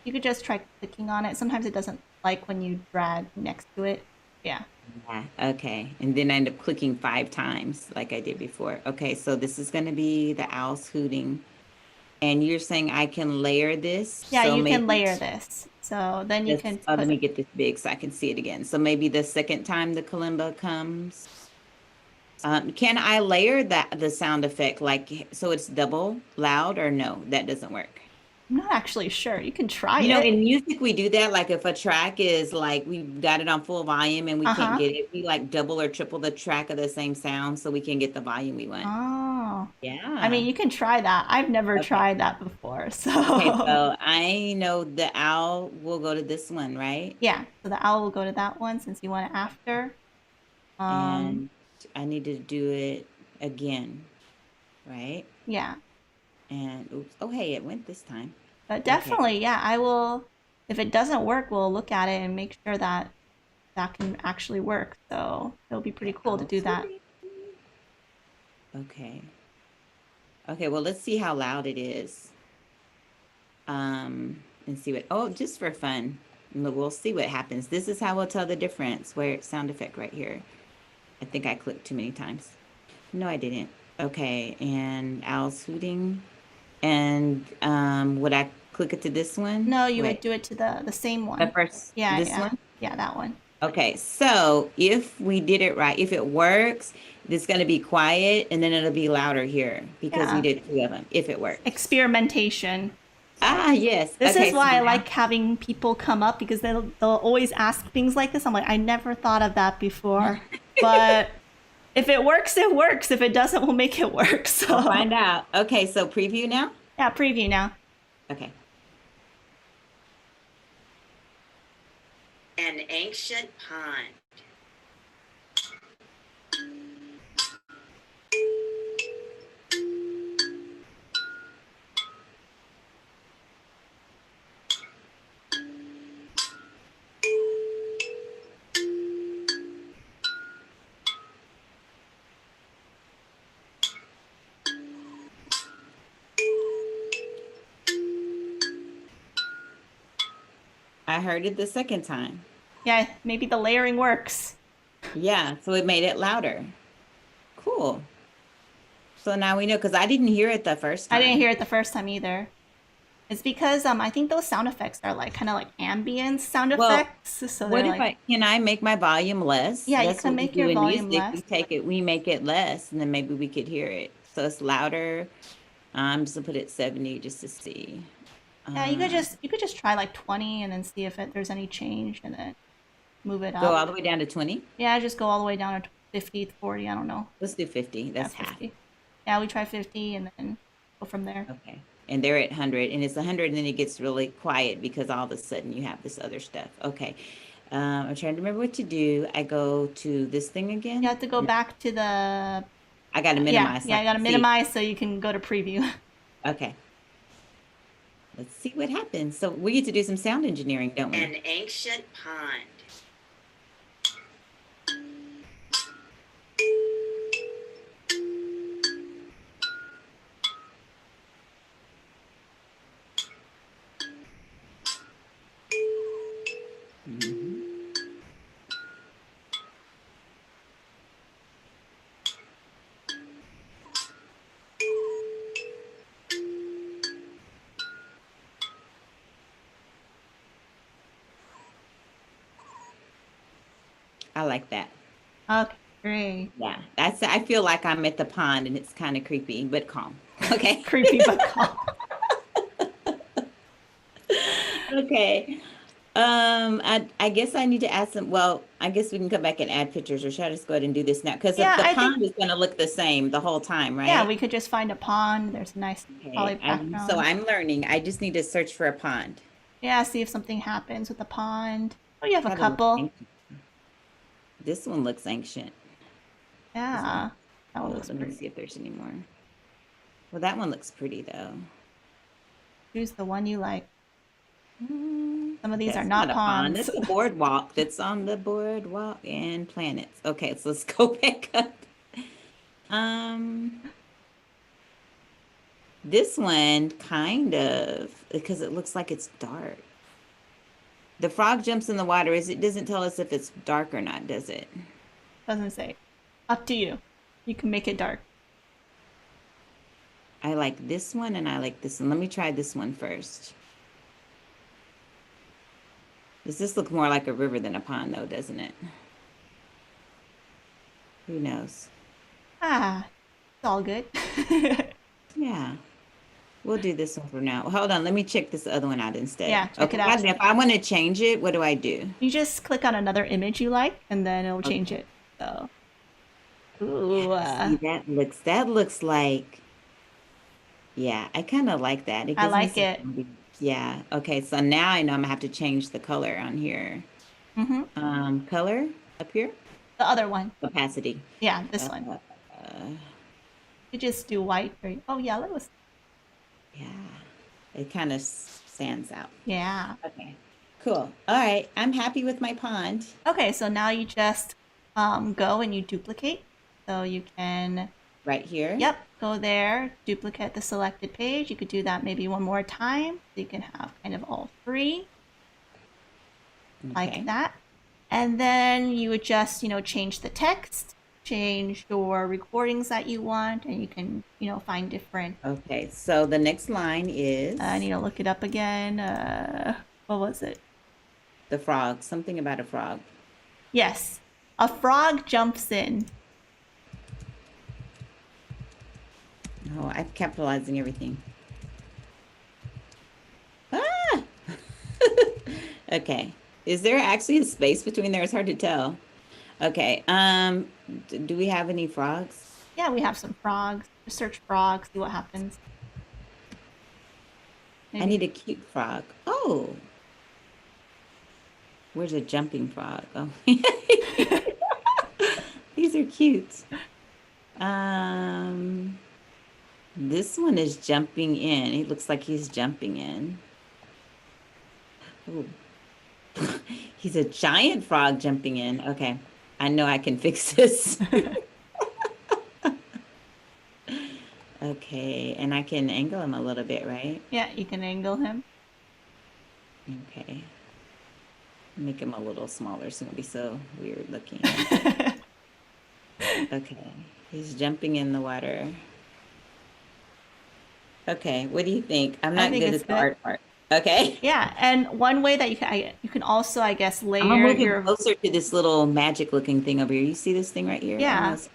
You could just try clicking on it. Sometimes it doesn't like when you drag next to it. Yeah. Yeah. Okay. And then I end up clicking 5 times like I did before. Okay, so this is going to be the owls hooting. And you're saying I can layer this? Yeah, So you can maybe layer this. So then you can let me get this big so I can see it again. So maybe the second time the kalimba comes. Can I layer the sound effect like so it's double loud, or no? That doesn't work. I'm not actually sure. You can try You know, it. in music we do that. Like if a track is like we've got it on full volume and we can't Uh-huh. get it, we like double or triple the track of the same sound so we can get the volume we want. Oh. I Yeah. mean, you can try that. I've never Okay. tried that before. Okay, So so I know the owl will go to this one, right? yeah, so the owl will go to that one since you want it after. And I need to do it again, right? Yeah. And oops. Oh, hey, it went this time. But definitely, yeah, I will if it doesn't work, we'll look at it and make sure that that can actually work. So it'll be pretty cool to do that. Okay. Okay, well, let's see how loud it is. And see what, oh, just for fun. We'll see what happens. This is how we'll tell the difference. Where it's sound effect right here. I think I clicked too many times. No, I didn't. Okay, and owl's hooting. And would I click it to this one? No, you Wait, would do it to the same one. the first, Yeah, this yeah. one? Yeah, that one. Okay, so if we did it right, if it works, it's going to be quiet and then it'll be louder here because Yeah. we did 2 of them, if it works. Experimentation. Ah, yes. This Okay, is why so I now- like having people come up because they'll always ask things like this. I'm like, I never thought of that before. But if it works, it works. If it doesn't, we'll make it work. So We'll find out. Okay, so preview now. Yeah, preview now. Okay. An ancient pond. I heard it the second time. Yeah, maybe the layering works. Yeah, so it made it louder. Cool. So now we know, because I didn't hear it the first I didn't time. hear it the first time either. It's because I think those sound effects are like kind of like ambient sound Well, effects. So what they're if like, can I make my volume less? yeah, you That's can what we make do your in volume music. less. We make it less, and then maybe we could hear it. So it's louder. I'm just gonna put it 70 just to see. Yeah, Uh, you could just try like 20 and then see if there's any change and then move it go up. all the way down to 20. Yeah, just go all the way down to 50, 40. I don't know. Let's do 50. Yeah, That's half. 50. Yeah, we try 50 and then go from there. Okay. And they're at 100, and it's 100, and then it gets really quiet because all of a sudden you have this other stuff. Okay. I'm trying to remember what to do. I go to this thing again. You have to go back to the I got to minimize so yeah, I you gotta can see. minimize so you can go to preview. Okay. Let's see what happens. So we get to do some sound engineering, don't we? An ancient pond. Mhm. I like that. Okay, great. Yeah, I feel like I'm at the pond and it's kind of creepy, but calm. Okay. Creepy but calm. Okay. I guess I need to add some. Well, I guess we can come back and add pictures, or should I just go ahead and do this now? Because Yeah, the I think pond is going to look the same the whole time, yeah, right? we could just find a pond. There's a nice probably Okay. So background. I'm learning. I just need to search for a pond. Yeah, see if something happens with the pond. Oh, you have a Probably looks couple. ancient. This one looks ancient. This one. Yeah, that one Oh, looks let me pretty. see if there's any more. Well, that one looks pretty though. Choose the one you like. Some of these are That's not not a pond. ponds. That's a boardwalk. That's on the boardwalk and planets. Okay, so let's go back up. Um, this one kind of because it looks like it's dark. The frog jumps in the water. It doesn't tell us if it's dark or not, does it? Doesn't say. Up to you. You can make it dark. I like this one and I like this one. Let me try this one first. Does this look more like a river than a pond, though, doesn't it? Who knows? Ah, it's all good. Yeah, we'll do this one for now. Hold on, let me check this other one out instead. Yeah, check it out. If I want to change it, what do I do? You just click on another image you like, and then it'll Okay. change it. So, ooh, See, that looks like, yeah, I kind of like that. It I gives me like it. yeah. Okay, so now I know I'm gonna have to change the color on here. Color up here, The other one. opacity. Yeah, this one. Uh, You just do white. Or, oh, yeah, that was. yeah, it kind of stands out. Yeah. Okay, cool. All right, I'm happy with my pond. Okay, so now you just go and you duplicate. So you can, Right here. yep, go there, duplicate the selected page. You could do that maybe one more time. So you can have kind of all three Okay. like that. And then you would just, change the text, change your recordings that you want, and you can, find different. Okay, so the next line is I need to look it up again. What was it? the frog. Something about a frog. Yes. A frog jumps in. Oh, I'm capitalizing everything. Ah! Okay. Is there actually a space between there? It's hard to tell. Okay. Do we have any frogs? Yeah, we have some frogs. Just search frog, see what happens. I need a cute frog. Oh, where's a jumping frog? Oh, these are cute. Um, this one is jumping in. He looks like he's jumping in. Oh, he's a giant frog jumping in. Okay, I know I can fix this. Okay, and I can angle him a little bit, right? Yeah, you can angle him. Okay. Make him a little smaller so it won't be so weird looking. Okay, he's jumping in the water. Okay, what do you think? I'm I not think good it's at the good. art part. Okay. Yeah, and one way that you can also, I guess, I'm gonna layer move him your closer to this little magic looking thing over here. You see this thing right here? Yeah. Almost.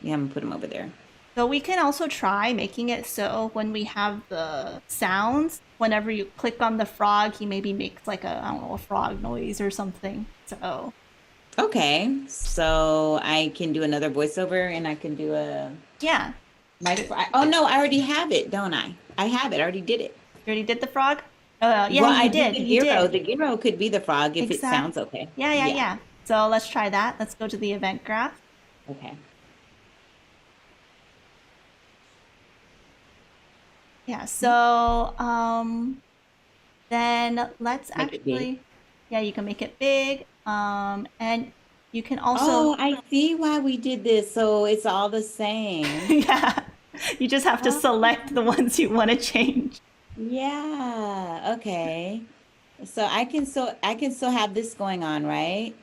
Yeah, I'm gonna put him over there. So we can also try making it so when we have the sounds, whenever you click on the frog, he maybe makes like a, I don't know, a frog noise or something. So Okay, so I can do another voiceover and I can do a yeah, oh no, I already have it, don't I? I have it. I already did it. you already did the frog? Yeah, Well, I you did did. the You gyro. did. The gyro could be the frog if it sounds okay. Yeah, yeah, yeah. So let's try that. Let's go to the event graph. Okay. Yeah, so then let's Make it big. actually, yeah, you can make it big. And you can also, Oh, I see why we did this. So it's all the same. yeah, you just have to select the ones you want to change. Yeah. Okay. So I can still have this going on, right?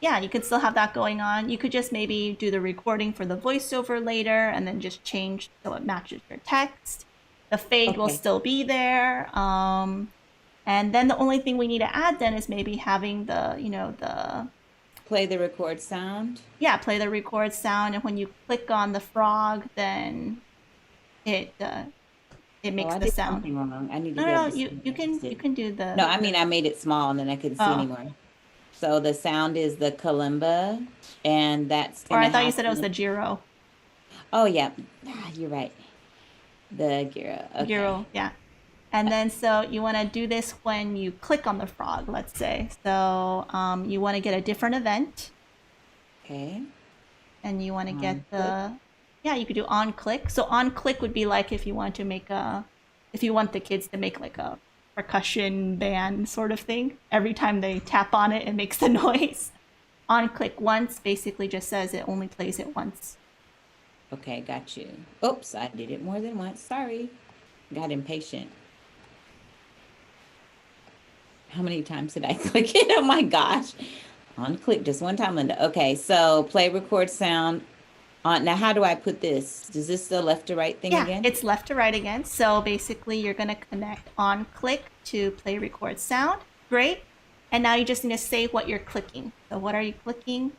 Yeah, you could still have that going on. You could just maybe do the recording for the voiceover later and then just change so it matches your text. The fade will Okay. still be there. And then the only thing we need to add then is maybe having the, Play the record sound. yeah, play the record sound. And when you click on the frog, then it Oh, makes I the did sound. something wrong. I need to No, be no, able no, to see you what I just you did. can do the. No, I mean I made it small and then I couldn't see Oh, anymore. So the sound is the kalimba, and that's or I gonna thought you said it was happen. the gyro. Oh yeah, you're right. The gyro. Okay. Gyro, yeah. And then so you want to do this when you click on the frog, let's say. So you want to get a different event, Okay. and you want to get On the, yeah, you could do on click. So on click would be like if you want to make if you want the kids to make like a percussion band sort of thing. Every time they tap on it, it makes the noise. On click once basically just says it only plays it once. Okay, got you. Oops, I did it more than once. Sorry. Got impatient. How many times did I click it? Oh my gosh. On click just one time, Linda. Okay, so play record sound. Now how do I put this? Is this the left to right thing Yeah, again? it's left to right again. So basically, you're going to connect on click to play record sound. Great. And now you just need to say what you're clicking. So what are you clicking?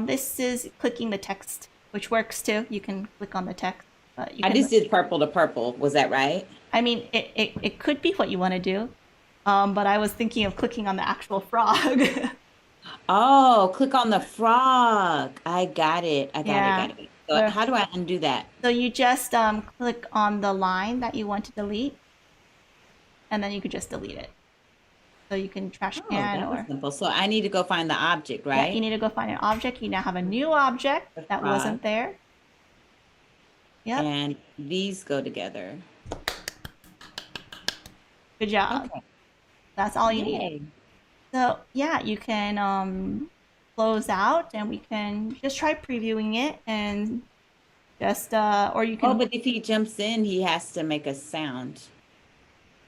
This is clicking the text, which works too. You can click on the text. But you I can, just did purple to purple. Was that right? I mean, it could be what you want to do. But I was thinking of clicking on the actual frog. Oh, click on the frog. I got it. I got it. Yeah. Got it. So how do I undo that? So you just click on the line that you want to delete, and then you could just delete it. So you can trash Oh, can that was or simple. So I need to go find the object, yeah, you right? need to go find an object. You now have a new object The that frog. wasn't there. Yep, And these go together. good job. Okay. That's all you need. Yay. So yeah, you can close out, and we can just try previewing it, and just or you Oh, can but if he jumps in, he has to make a sound.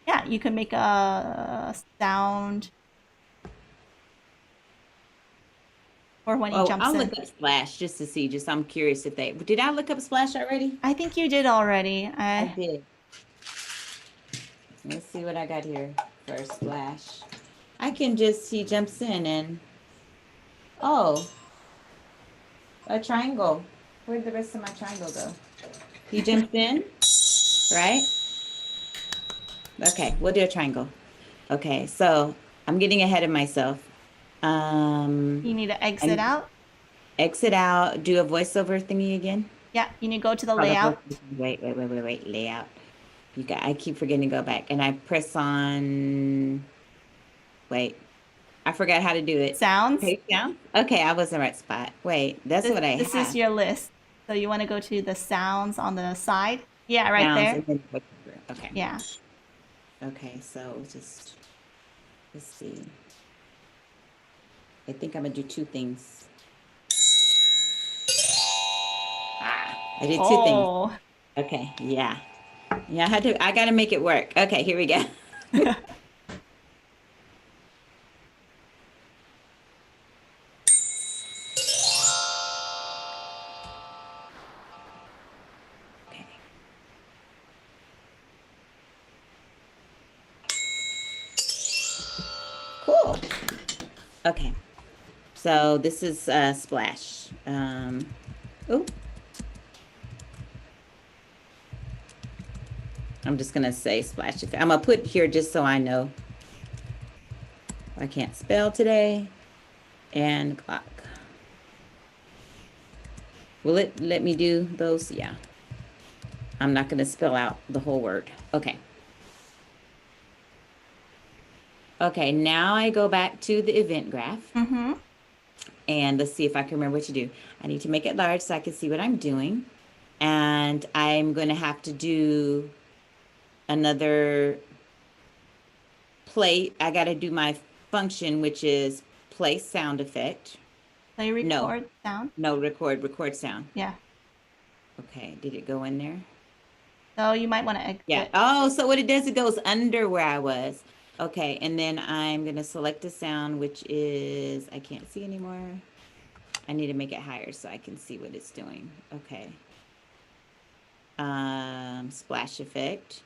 yeah, you can make a sound or when he Oh, jumps I'll in. look up Splash just to see. I'm curious if did I look up Splash already? I think you did already. I did. Let's see what I got here for Splash. I can just, he jumps in and, oh, a triangle. Where'd the rest of my triangle go? He jumps in, right? Okay, we'll do a triangle. Okay, so I'm getting ahead of myself. You need to exit out. Exit out, do a voiceover thingy again. Yeah, you need to go to the Oh, the layout. Wait, layout. I keep forgetting to go back, and I press on. Wait, I forgot how to do it. Sounds. Page down. Okay, I was in the right spot. Wait, that's what I This is have. your list. So you want to go to the sounds on the side. Yeah, right Sounds there. and then voiceover. Okay. Yeah. Okay, so just let's see. I think I'm gonna do two things. I did two things. Oh. Okay, yeah. Yeah, I gotta make it work. Okay, here we go. Okay. Cool. Okay. So this is splash. Oh. I'm just gonna say splash effect. I'm gonna put here just so I know. I can't spell today. And clock. Will it let me do those? Yeah. I'm not gonna spell out the whole word. Okay. Okay, now I go back to the event graph. Mm-hmm. And let's see if I can remember what to do. I need to make it large so I can see what I'm doing. And I'm going to have to do another play. I got to do my function, which is play sound effect. Play record sound. No, record sound. Yeah. Okay, did it go in there? So you might want to exit. Yeah. Oh, so what it does, it goes under where I was. Okay, and then I'm going to select a sound, which is, I can't see anymore. I need to make it higher so I can see what it's doing. Okay. Splash effect.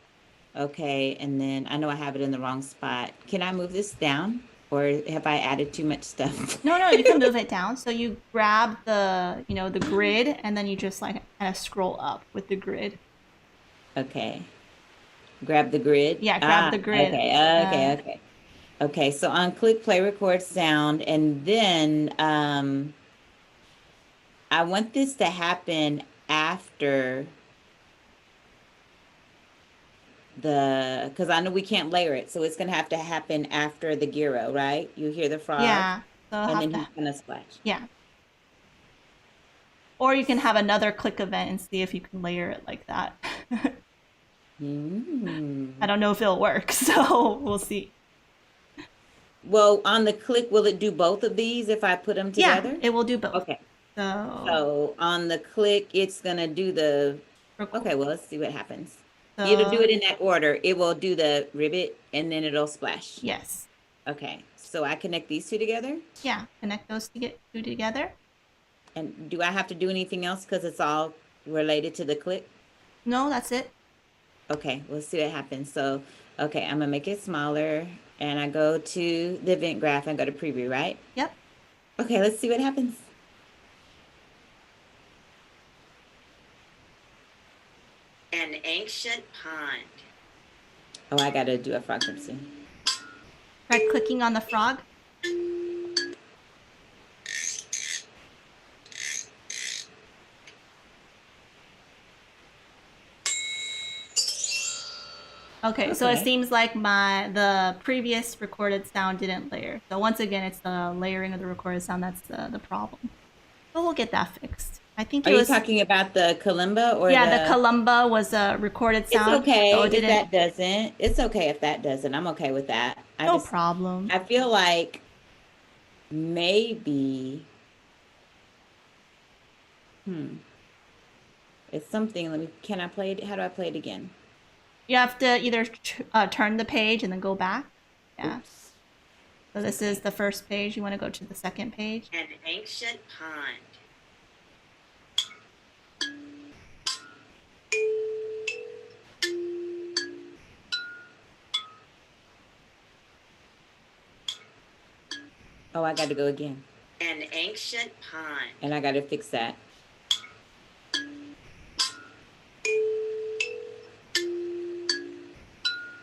Okay, and then I know I have it in the wrong spot. Can I move this down? Or have I added too much stuff? No, you can move it down. So you grab the, the grid, and then you just like kind of scroll up with the grid. Okay. Grab the grid? Yeah, grab the grid. Okay. Okay, so on click play record sound, and then I want this to happen after because I know we can't layer it, so it's gonna have to happen after the gyro, right? You hear the frog? Yeah. So And then he's gonna splash. Yeah. Or you can have another click event and see if you can layer it like that. I don't know if it'll work, so we'll see. Well, on the click, will it do both of these if I put them together? Yeah, it will do both. Okay. So So on the click, it's gonna do the. record. Okay, well, let's see what happens. So, It'll do it in that order. It will do the ribbit and then it'll splash. Yes. Okay, so I connect these two together. Yeah, connect those two together. And do I have to do anything else because it's all related to the click? No, that's it. Okay, let's see what happens. So, okay, I'm gonna make it smaller and I go to the event graph and go to preview, right? Yep. Okay, let's see what happens. An ancient pond. Oh, I gotta do a frog curtsy. Try clicking on the frog. Okay, so it Okay. seems like the previous recorded sound didn't layer. So once again, it's the layering of the recorded sound that's the problem. But we'll get that fixed. I think Are it you was talking about the kalimba or the kalimba was a recorded It's sound. okay so if that doesn't. It's okay if that doesn't. I'm okay with that. No problem. I feel like maybe. It's something. Can I play it? How do I play it again? You have to either turn the page and then go back. Yeah. Oops. So this is the first page. You want to go to the second page. An ancient pond. Oh, I got to go again. An ancient pond. And I got to fix that.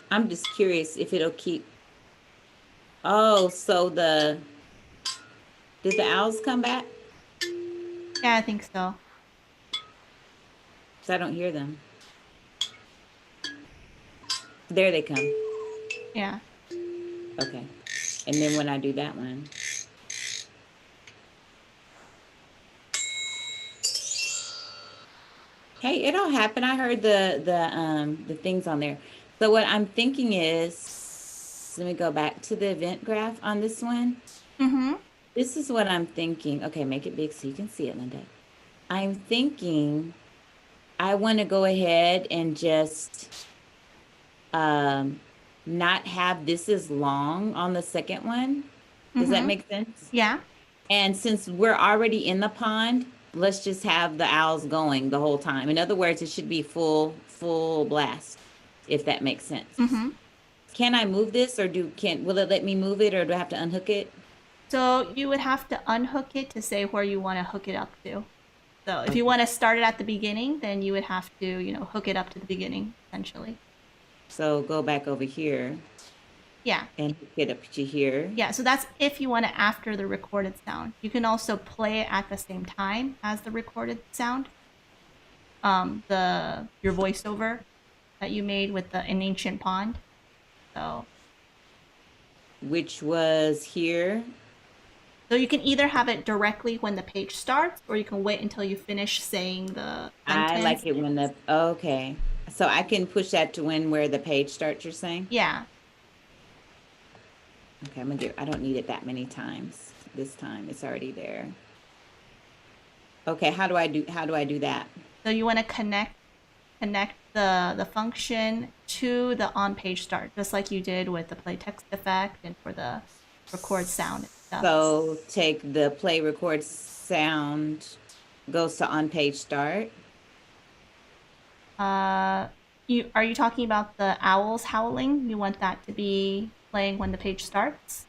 I'm just curious if it'll keep. Oh, so did the owls come back? Yeah, I think so. Because I don't hear them. There they come. Yeah. Okay. And then when I do that one. Hey, it all happened. I heard the things on there. So what I'm thinking is, let me go back to the event graph on this one. Mm-hmm. This is what I'm thinking. Okay, make it big so you can see it, Linda. I'm thinking I want to go ahead and just not have this as long on the second one. Does that Mm-hmm. make sense? Yeah. And since we're already in the pond, let's just have the owls going the whole time. In other words, it should be full blast, if that makes sense. Mm-hmm. Can I move this, or will it let me move it, or do I have to unhook it? So you would have to unhook it to say where you want to hook it up to. So if you Okay. want to start it at the beginning, then you would have to, hook it up to the beginning, essentially. So go back over here Yeah. and hook it up to here. Yeah, so that's if you want to after the recorded sound. You can also play it at the same time as the recorded sound. Your voiceover that you made with an ancient pond. So Which was here. you can either have it directly when the page starts, or you can wait until you finish saying the sentence. I like it when okay. So I can push that to where the page starts, you're saying? Yeah. Okay, I don't need it that many times. This time it's already there. Okay, how do I do that? So you want to connect the function to the on page start, just like you did with the play text effect and for the record sound and stuff. So take the play record sound, goes to on page start. Are you talking about the owls howling? You want that to be playing when the page starts?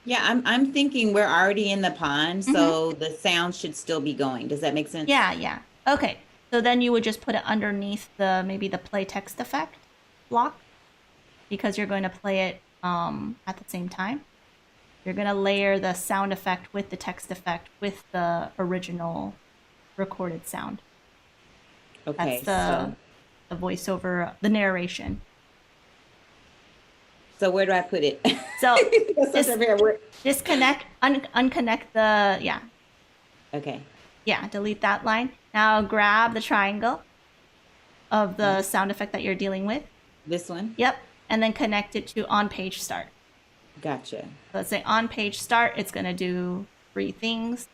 Yeah, I'm thinking we're already in the pond, so the sound should still be going. Does that make sense? Yeah. Okay. So then you would just put it underneath maybe the play text effect block, because you're going to play it at the same time. You're going to layer the sound effect with the text effect with the original recorded sound. Okay. That's the voiceover, the narration. So where do I put it? So disconnect, unconnect yeah. Okay. Yeah, delete that line. Now grab the triangle of the sound effect that you're dealing with. This one? Yep. And then connect it to on page start. Gotcha. So let's say on page start, it's going to do 3 things.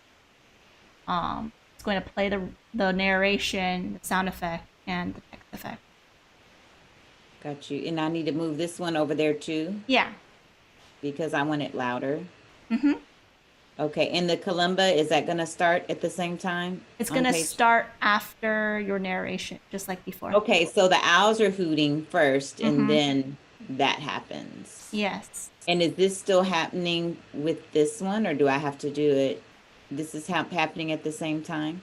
It's going to play the narration, the sound effect, and the text effect. Got you. And I need to move this one over there too? Yeah. Because I want it louder. Mm-hmm. Okay. And the kalimba, is that going to start at the same time? It's going to start after your narration, just like before. Okay. So the owls are hooting first, and then that happens. Yes. And is this still happening with this one, or do I have to do it? This is happening at the same time?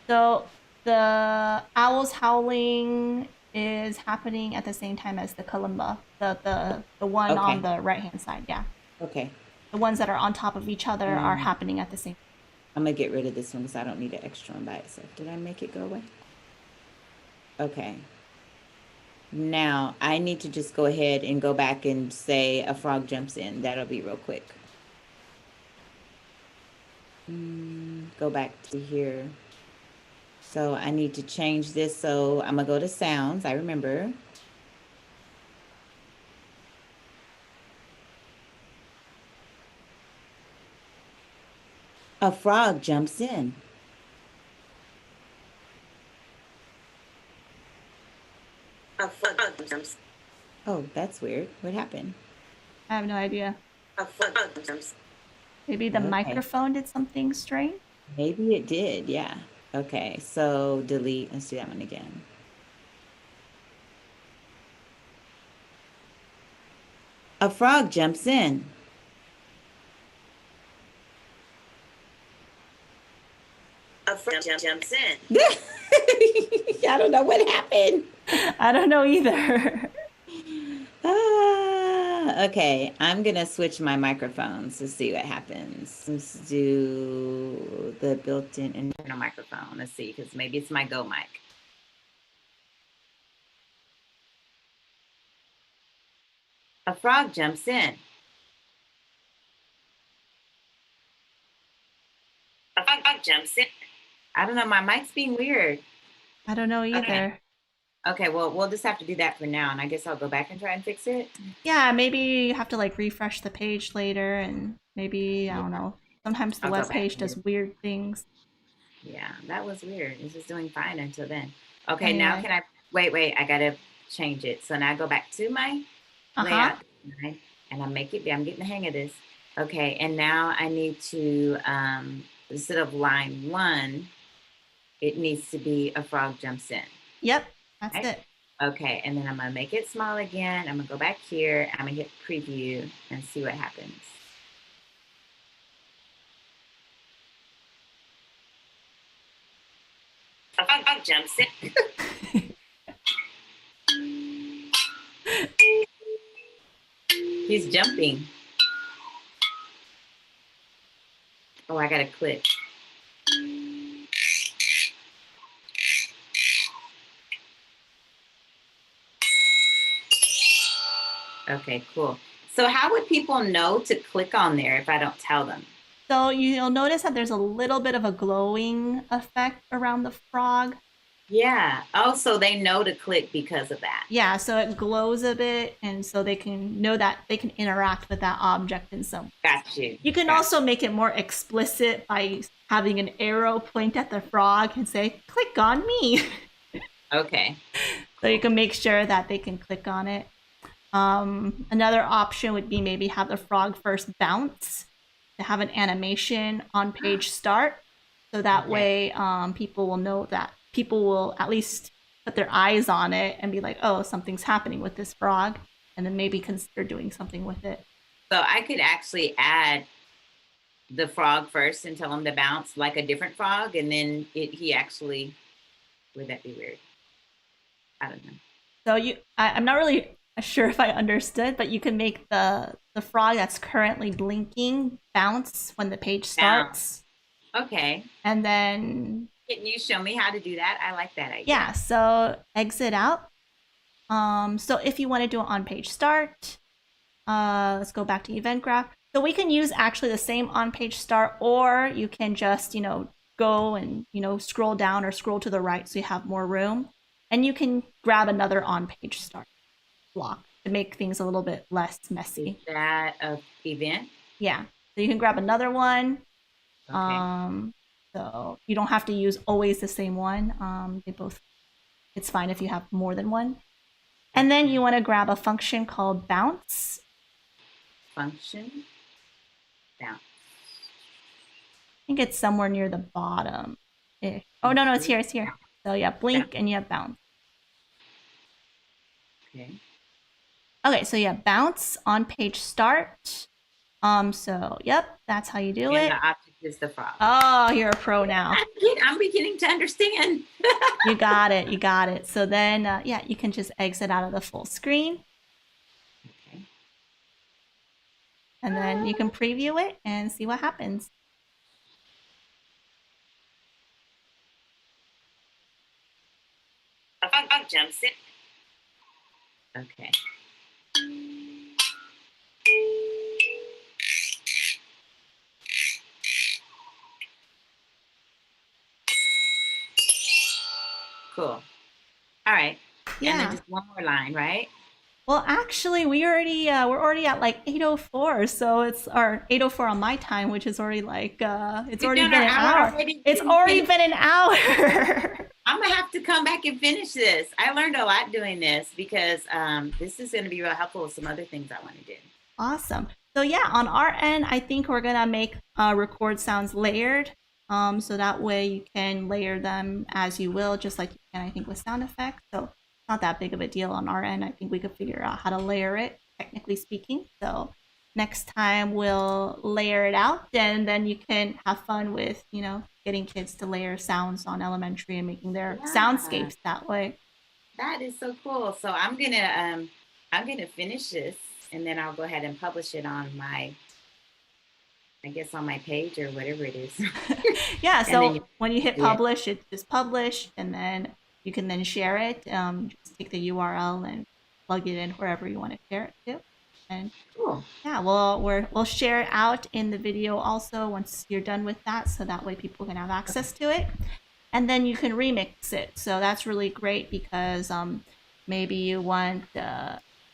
So the owls howling is happening at the same time as the kalimba, the one on the right hand side. Yeah. Okay. The ones that are on top of each other are happening at the same time. I'm going to get rid of this one because I don't need an extra one by itself. Did I make it go away? Okay. Now, I need to just go ahead and go back and say a frog jumps in. That'll be real quick. Go back to here. So I need to change this. So I'm going to go to sounds. I remember. A frog jumps in. A frog jumps. Oh, that's weird. What happened? I have no idea. A frog jumps. Maybe the microphone did something strange? Maybe it did, yeah. Okay, so delete. Let's do that one again. A frog jumps in. A frog jumps in. I don't know what happened. I don't know either. Okay, I'm gonna switch my microphones to see what happens. Let's do the built-in internal microphone. Let's see, because maybe it's my Go mic. A frog jumps in. A frog jumps in. I don't know. My mic's being weird. I don't know either. Okay, well, we'll just have to do that for now, and I guess I'll go back and try and fix it. Yeah, maybe you have to like refresh the page later, and maybe I don't know. Sometimes the I'll go web back page and does do- weird things. Yeah, that was weird. It was doing fine until then. Okay, now Anyway, can I wait, I gotta change it. So now I go back to my uh-huh. layout design, and I make it, I'm getting the hang of this. Okay, and now I need to, instead of line 1, it needs to be a frog jumps in, Yep, that's right? it. Okay, and then I'm gonna make it small again. I'm gonna go back here. I'm gonna hit preview and see what happens. A frog jumps in. He's jumping. Oh, I gotta click. Okay, cool. So how would people know to click on there if I don't tell them? So you'll notice that there's a little bit of a glowing effect around the frog. Yeah. Oh, so they know to click because of that. Yeah, so it glows a bit, and so they can know that they can interact with that object in some. Got you. You can Got also make it more explicit by having an arrow point at the frog and say, click on me. you. Okay. So you can make sure that they can click on it. Another option would be maybe have the frog first bounce to have an animation on page start. So that Okay. way people will know that people will at least put their eyes on it and be like, oh, something's happening with this frog. And then maybe consider doing something with it. So I could actually add the frog first and tell him to bounce like a different frog, and then he actually, would that be weird? I don't know. So I'm not really sure if I understood, but you can make the frog that's currently blinking bounce when the page starts. Okay. And then Can you show me how to do that? I like that idea. yeah, so exit out. So if you want to do it on page start, let's go back to event graph. So we can use actually the same on page start, or you can just, go and, scroll down or scroll to the right so you have more room. And you can grab another on page start block to make things a little bit less messy. Is that a event? Yeah. So you can grab another one. Okay. So you don't have to use always the same one. It's fine if you have more than one. And then you want to grab a function called bounce. Function. Down. I think it's somewhere near the bottom. Oh, no, it's here. So yeah, blink and you have bounce. Okay. Okay, so yeah, bounce on page start. So yep, that's how you do And it. the object is the frog. Oh, you're a pro now. I'm beginning to understand. You got it. So then, yeah, you can just exit out of the full screen. Okay. And then you can preview it and see what happens. A frog jumps in. Okay. Cool. All right. Yeah. And then just one more line, right? Well, actually, we're already at like 8:04, so it's our 8:04 on my time, which is already like it's already been an hour. It's already been an hour. I'm gonna have to come back and finish this. I learned a lot doing this because this is gonna be real helpful with some other things I want to do. Awesome. So yeah, on our end, I think we're gonna make record sounds layered. So that way you can layer them as you will, just like you can, I think, with sound effects. So not that big of a deal on our end. I think we could figure out how to layer it, technically speaking. So next time we'll layer it out, and then you can have fun with, getting kids to layer sounds on Elementary and making their soundscapes that way. That is so cool. So I'm gonna finish this, and then I'll go ahead and publish it on my, I guess, on my page or whatever it is. Yeah. So then when you hit publish, it's just published, and then you can then share it. Just take the URL and plug it in wherever you want to share it to. And Cool. yeah, we'll share it out in the video also once you're done with that, so that way people can have access to it. And then you can remix it. So that's really great because maybe you want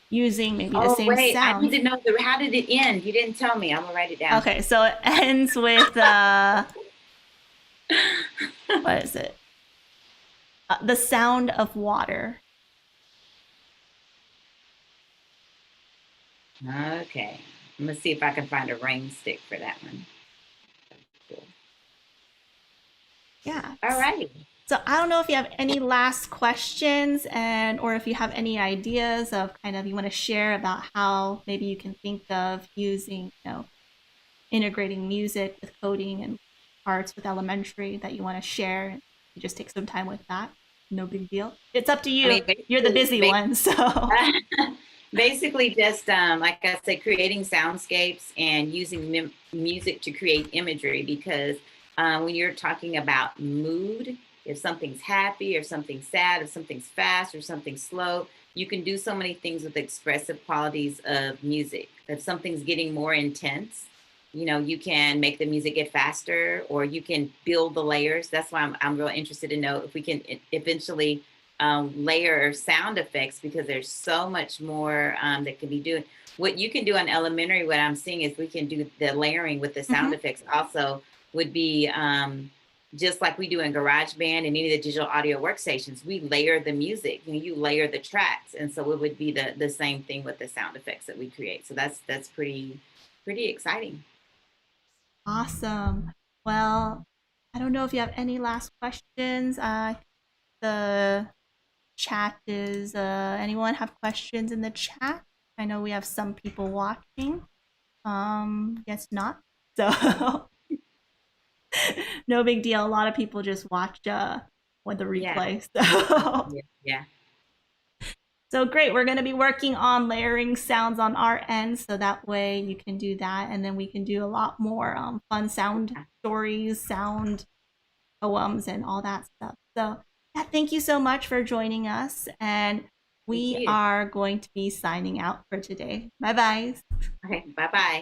using maybe the Oh, same wait, I need sound. to know how did it end? You didn't tell me. I'm gonna write it down. Okay, so it ends with what is it? The sound of water. Okay. I'm gonna see if I can find a rain stick for that one. Cool. Yeah. All right. So I don't know if you have any last questions or if you have any ideas of kind of you want to share about how maybe you can think of using, integrating music with coding and arts with elementary that you want to share. You just take some time with that. No big deal. It's up to I you. mean, You're the busy one, so. basically just like I said, creating soundscapes and using music to create imagery, because when you're talking about mood, if something's happy or something's sad, if something's fast or something's slow, you can do so many things with expressive qualities of music. If something's getting more intense, you can make the music get faster, or you can build the layers. That's why I'm real interested to know if we can eventually layer sound effects, because there's so much more that can be doing. What you can do on elementary, what I'm seeing is we can do the layering with the sound effects also would be just like we do in GarageBand and any of the digital audio workstations. We layer the music and you layer the tracks. And so it would be the same thing with the sound effects that we create. So that's pretty exciting. Awesome. Well, I don't know if you have any last questions. The chat is, anyone have questions in the chat? I know we have some people watching. Guess not. So no big deal. A lot of people just watch with the Yeah. replay. So Yeah. so great. We're going to be working on layering sounds on our end, so that way you can do that, and then we can do a lot more fun sound stories, sound poems, and all that stuff. So yeah, thank you so much for joining us, and we Thank you. are going to be signing out for today. Bye bye. Okay. Bye-bye.